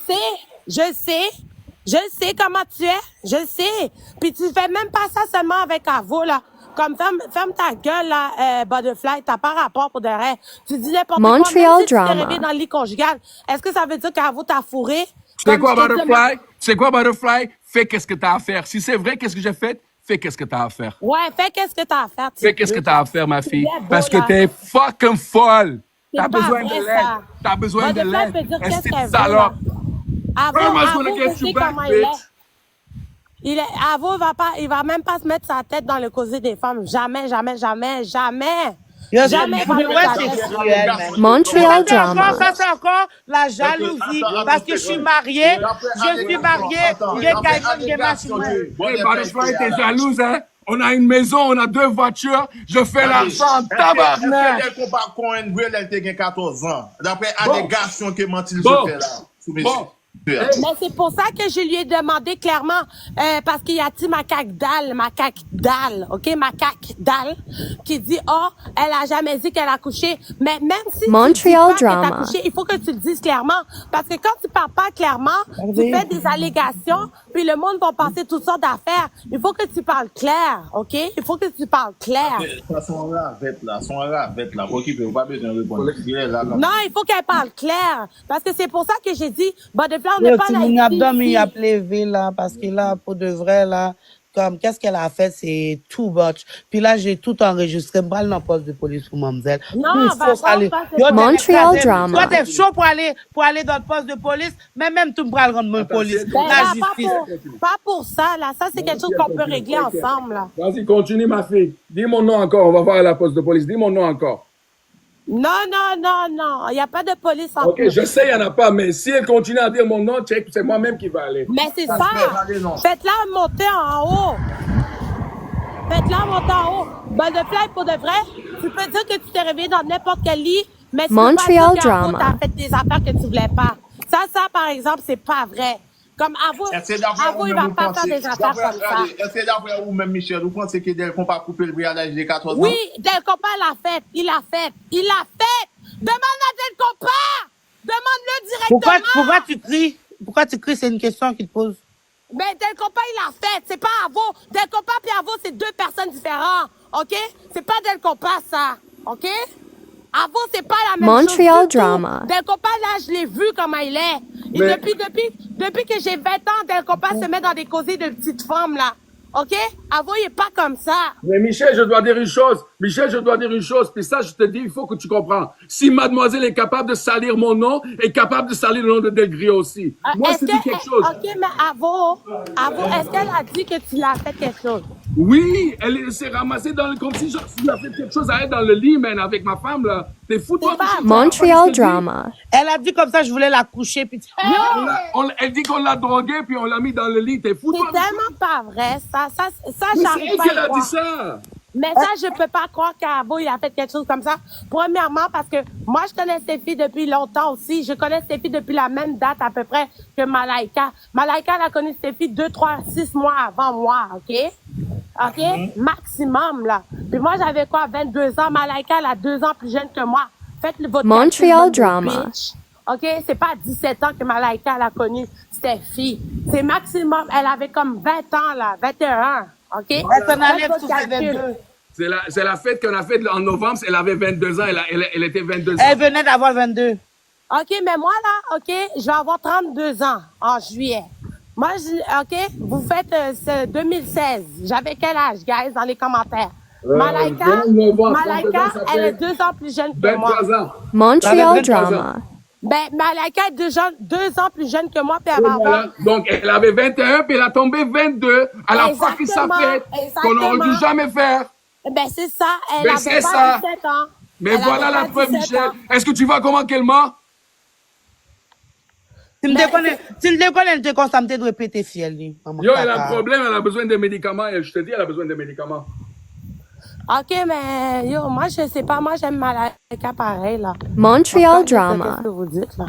je sais comment tu es, je sais. Puis tu fais même pas ça seulement avec Avo, là. Comme ferme ta gueule, là, Butterfly, t'as pas rapport pour de vrai. Tu dis n'importe quoi, Montreal même si tu t'es drama. réveillé dans le lit conjugal. Est-ce que ça veut dire qu'Avo t'a fourré? Tu sais Comme quoi, je t'ai dit, Butterfly? Tu sais quoi, Butterfly? Fais qu'est-ce que t'as à faire. Si c'est vrai, qu'est-ce que j'ai fait? Fais qu'est-ce que t'as à faire. Ouais, fais qu'est-ce que t'as à faire. Fais qu'est-ce que t'as à faire, ma fille. beau, Parce que là. t'es fucking folle. C'est T'as pas besoin vrai, de l'aide. ça. T'as besoin de Butterfly l'aide. peut dire qu'est-ce Est-ce qu'elle veut, salope? Avo, Grandma's Avo, gonna get je sais you back, comment il est. bitch. Avo il va même pas se mettre sa tête dans le causé des femmes. Jamais, jamais, jamais, jamais. Yo, Jamais il va mais mettre ouais, sa c'est tête. cruel, man. Montreal drama. Ça, c'est encore la jalousie. Parce que je suis mariée. Je suis mariée. J'ai ma chimère. Hey, Butterfly, t'es jalouse, hein? On a une maison, on a 2 voitures. Je fais l'argent en tabarnak. Est-ce que elle combat con une brûle, elle te 14 ans? D'après Bon. allégation que mentil Bon. se fait là. Sous mes Bon. yeux. Mais c'est pour ça que je lui ai demandé clairement, parce qu'il y a dit macaque dalle, ok, macaque dalle, qui dit, oh, elle a jamais dit qu'elle a couché. Mais même si Montreal tu dis pas que drama. t'as couché, il faut que tu le dises clairement. Parce que quand tu parles pas clairement, tu fais des allégations, puis le monde va passer toutes sortes d'affaires. Il faut que tu parles clair, ok? Il faut que tu parles clair. Son ravette là, pour qu'il peut pas besoin de répondre. Il est là, Non, il faut qu'elle parle clair. Parce que c'est pour ça que j'ai dit, Butterfly, on Yo, n'est pas si là mon ici. abdomen, il a levé là, parce que là, pour de vrai, là, comme, qu'est-ce qu'elle a fait, c'est too much. Puis là, j'ai tout enregistré, me dans le poste de police pour mademoiselle. Non, Il va faut pas aller. passer Yo, par- t'es Montreal écrasé. drama. Toi, t'es chaud pour aller dans le poste de police, mais même tout me prend le rendre mon police. Ben La là, justice. pas pour ça, là. Ça, c'est quelque chose qu'on peut régler ensemble, là. Vas-y, continue, ma fille. Dis mon nom encore. On va voir à la poste de police. Dis mon nom encore. Non. Il n'y a pas de police en OK, je sais, il n'y en a pas, mais si elle continue à dire mon nom, check, c'est moi-même qui vais aller. Mais c'est ça. allez, non. Faites-la monter en haut. Faites-la monter en haut. Butterfly, pour de vrai, tu peux dire que tu t'es réveillé dans n'importe quel lit, mais tu peux Montreal pas dire qu'Avo drama. t'as fait des affaires que tu voulais pas. Ça, par exemple, c'est pas vrai. Comme Avo, il va pas faire des affaires comme ça. Est-ce que d'après vous, même Michel, vous pensez que dès qu'on pas couper le bruit à l'âge de 14 ans? Oui, Del Compa l'a fait. Il l'a fait. Demande à Del Compa. Demande-le directement. Pourquoi tu cries? Pourquoi tu cries? C'est une question qu'il te pose. Mais Del Compa, il l'a fait. C'est pas Avo. Del Compa et Avo, c'est 2 personnes différentes. OK? C'est pas Del Compa, ça. OK? Avo, c'est pas la même chose. Montreal du tout. drama. Del Compa, là, je l'ai vu comment il est. Et Mais- depuis que j'ai 20 ans, Del Compa se met dans des causées de petites femmes, là. OK? Avo, il est pas comme ça. Mais Michel, je dois dire une chose. Puis ça, je te dis, il faut que tu comprends. Si mademoiselle est capable de salir mon nom, est capable de salir le nom de Del Grio aussi. Moi, je te dis quelque chose. OK, mais Avo, est-ce qu'elle a dit que tu l'as fait quelque chose? Oui, elle s'est ramassée comme si je a fait quelque chose à elle dans le lit, man, avec ma femme, là. T'es fou, toi? C'est pas- Montreal drama. Elle a dit comme ça, je voulais la coucher. Puis Elle dit qu'on l'a droguée, puis on l'a mis dans le lit. T'es fou, toi? C'est tellement pas vrai, ça, Mais c'est j'arrive elle pas qui à a y dit croire. ça. Mais ça, je peux pas croire qu'Avo, il a fait quelque chose comme ça. Premièrement, parce que moi, je connais Steffi depuis longtemps aussi. Je connais Steffi depuis la même date à peu près que Malaika. Malaika, elle a connu Steffi 2, 3, 6 mois avant moi, OK? OK? Maximum, là. Puis moi, j'avais quoi, 22 ans. Malaika, elle a 2 ans plus jeune que moi. Faites votre Montreal calcul, de drama. bitch. OK? C'est pas à 17 ans que Malaika, elle a connu Steffi. C'est maximum. Elle avait comme 20 ans, là. 21. OK? Elle s'en Faites allait votre sous ses calcul. 22. C'est la fête qu'on a faite en novembre. Elle avait 22 ans. Elle était 22 ans. Elle venait d'avoir 22. OK, mais moi, là, OK, je vais avoir 32 ans en juillet. Moi, OK, vous faites c'est 2016. J'avais quel âge, guys, dans les commentaires? Malaika, Malaika, elle est 2 ans plus jeune que moi. 23 ans. Montreal 23 ans. drama. Ben, Malaika est 2 ans plus jeune que moi, puis elle va avoir... Voilà. Donc, elle avait 21, puis elle a tombé 22. Elle a pas fait sa Exactement, fête qu'on n'aurait dû exactement. jamais faire. Ben, c'est ça, elle Ben, avait c'est pas ça. 17 ans. Mais Elle voilà avait la pas preuve, 17 Michel. ans. Est-ce que tu vois comment qu'elle ment? Tu me déconnes, elle te consomme, tu dois péter fiel, lui. Maman, Yo, elle a caca. un problème, elle a besoin de médicaments. Je te dis, elle a besoin de médicaments. OK, mais yo, moi, je sais pas, moi, j'aime Malaika pareil, là. Montreal Qu'est-ce drama. que vous dites, là?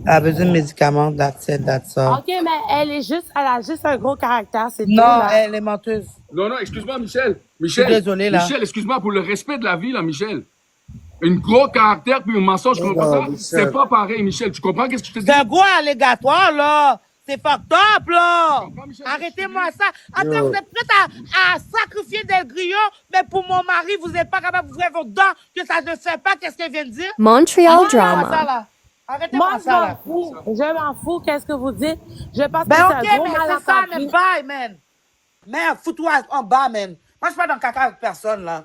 Elle a besoin de médicaments, that's it, that's all. OK, mais elle a juste un gros caractère, c'est tout, Non, là. elle est menteuse. Non, non, excuse-moi, Michel. Michel, désolé, là. Michel, excuse-moi pour le respect de la vie, là, Michel. Un gros caractère puis un mensonge comme ça, c'est pas pareil, Michel. Tu comprends qu'est-ce que je te dis? C'est un gros allégatoire, là. C'est fucked up, là. comprends, Michel? Arrêtez-moi ça. Après, vous êtes prête à sacrifier Del Grillo, mais pour mon mari, vous n'êtes pas capable d'ouvrir vos dents, que ça ne fait pas, qu'est-ce qu'elle vient de dire? Montreal Arrêtez-moi ça, drama. là. Moi, Arrêtez-moi je ça, m'en là. fous. Je m'en fous, qu'est-ce que vous dites? Je pense que Ben, c'est ok, un gros mais c'est ça, mais malentendu. bye, man. Merde, fous-toi en bas, man. Moi, je suis pas dans le caca avec personne, là.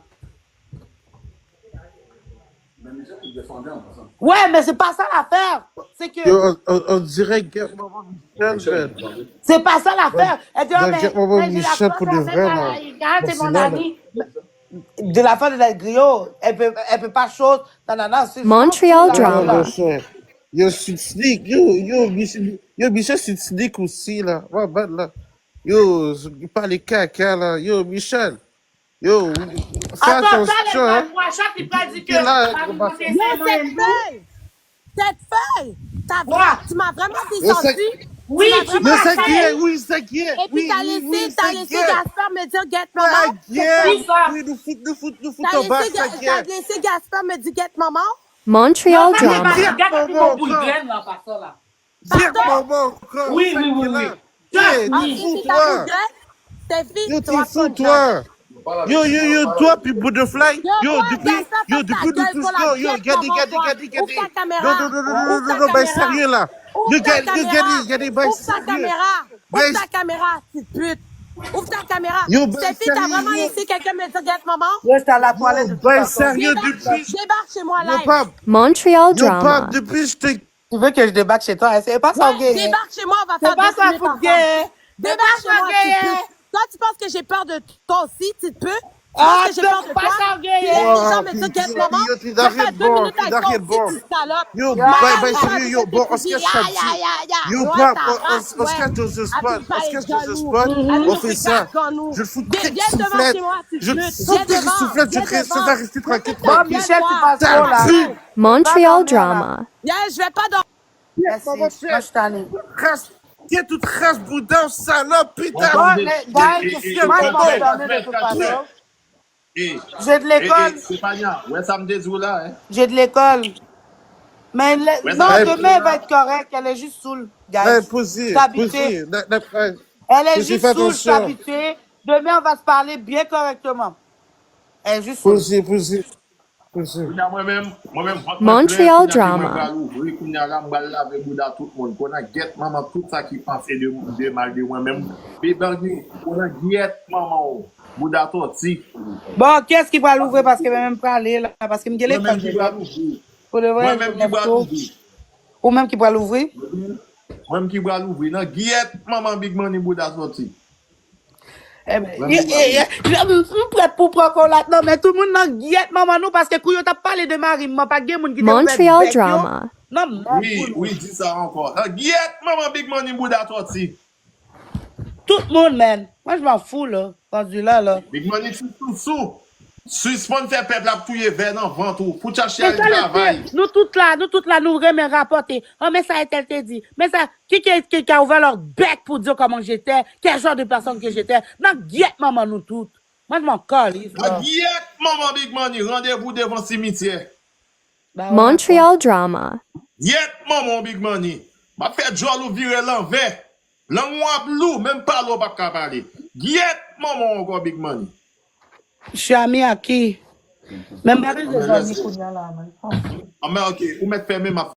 Ouais, mais c'est pas ça l'affaire. C'est que... Yo, on dirait Get Maman Michel, man. C'est pas ça l'affaire. Elle dit, oh, Donc, Get Maman mais j'ai la Michel force pour de avec vrai, là. c'est Bon, mon c'est là, ami. De la part de la griot, elle peut pas chose. Non, c'est Montreal c'est drama. là. Yo, cher. Yo, c'est sneak. Michel, c'est sneak aussi, là. Ouais, bad, là. Yo, il parle caca, là. Yo, Michel. Yo, fais Attends, ça, attention, les hein. moi, chaque qui prend dit que... Puis là, ça on vous va monter faire- Yo, ses cette mains. feuille! Tu m'as vraiment Yo, descendu. c'est- Oui, Tu m'as tu vraiment Yo, c'est qui est? descendu. Oui, c'est qui est? Et puis Oui, t'as oui, laissé, oui, t'as c'est laissé qui est? Gaspard me dire get C'est maman. qui est? Oui, ça. Oui, nous fout T'as au bas, laissé, c'est qui t'as est? laissé Gaspard me dire get maman. Montreal Non, ça, c'est drama. pas- regarde Maman, mon bout de encore. graine, là, par ça, là. Viens, maman, encore. Oui, c'est oui, qui oui, là? oui. Hey, Ah, t'es si fou, t'as toi. une graine, Stéphie, Yo, tu t'es vas fou, prendre toi. Yo, toi, puis Butterfly. Yo, quoi, Depuis Gaspard, nous ferme ta tous, gueule pour la yo, gueule, maman, toi. Ouvre ta caméra. Non, ben, sérieux, là. Ouvre ta caméra. Regardez, ben, Ouvre ta sérieux. caméra. Ben, Ouvre ta caméra, petite pute. Ouvre ta caméra. Yo, ben, Stéphie, t'as sérieux, vraiment yo. laissé quelqu'un me dire get maman? Yo, j'étais à la toilette de toute Ben, façon. sérieux, depuis. Débarque chez moi Yo, live. Pap, Montreal yo, drama. Pap, depuis, je t'ai. Tu veux que je débarque chez toi? C'est pas ça, Ouais, gay. débarque chez moi, on va C'est faire pas 2 ça, minutes foot ensemble. gay. Débarque chez moi, gay. petite pute. Toi, tu penses que j'ai peur de toi aussi, petite pute? Tu Ah, penses que j'ai peur de c'est pas toi? ça, gay. Tu laisses les gens me puis dire get yo, maman? yo, t'es Je vais d'arrêt faire 2 bon, minutes t'es avec toi d'arrêt aussi, bon. tu salope. Yo, Ma ben, mère, sérieux, yo, bon, on se cache ça. Yo, Pap, on se cache dans ce spot. On se cache dans ce spot. On fait ça. Je le fous de Viens devant soufflette. chez moi, tu Je le flûtes. fous de soufflette. Ça va rester tranquille. Bon, Michel, tu passes Ça trop, là. pue. Montreal drama. Yeah, je vais pas dormir. Merci. Moi, je suis tannée. Race, tiens, toute race boudin, salope, putain. Bon, mais, guys, moi, je m'en dormir de toute façon. J'ai de l'école. Stéphania, ouais, ça me désoule là, hein. J'ai de l'école. Mais Ouais, non, ça- demain, elle va être correcte. Elle est juste saoule, guys. Posez, Je suis habituée. posez. Elle est Posez, juste fais saoule, je suis attention. habituée. Demain, on va se parler bien correctement. Elle est juste saoule. Posez. Moi-même, Montreal drama. Oui, qu'on a là, m'bal là avec Bouddha tout le monde. Qu'on a get maman tout ça qui pensait de mal de moi-même. Et ben, on a get maman Bouddha tout si. Bon, qu'est-ce qui va l'ouvrir parce que même pas aller là? Parce que me gueule Moi-même qui va l'ouvrir. pour de vrai. Moi-même qui va l'ouvrir. Ou même qui va l'ouvrir. Moi-même qui va l'ouvrir. Non, get maman Big Money Bouddha sorti. Eh ben, je suis prête pour prendre là. Non, mais tout le monde n'a guette maman nous parce que quand on t'a parlé de Marie, moi pas de monde qui Montreal drama. Non, non. Oui, dis ça encore. Get maman Big Money Bouddha sorti. Tout le monde, man. Moi, je m'en fous, là. Rendu là. Big Money sous. Suspend fait peuple à touyer vers dans ventre pour chercher C'est le ça le travail. fait. Nous toutes là, nous remet rapporter. Oh, mais ça a été te dit. Mais ça, qui a ouvert leur bec pour dire comment j'étais, quel genre de personne que j'étais. Non, guette maman nous toutes. Moi, je m'en calisse, là. Get maman Big Money, rendez-vous devant le cimetière. Bah, ouais. Montreal drama. Get maman Big Money. Ma fait Joe ou virer l'envers. L'envoi bleu, même pas l'eau pas parler. Get, maman, encore big money. Je suis ami à qui? Même pas que je Ah, mais dormi laisse- qu'on y a là, man. Ah, mais ok, ou mettre fermé ma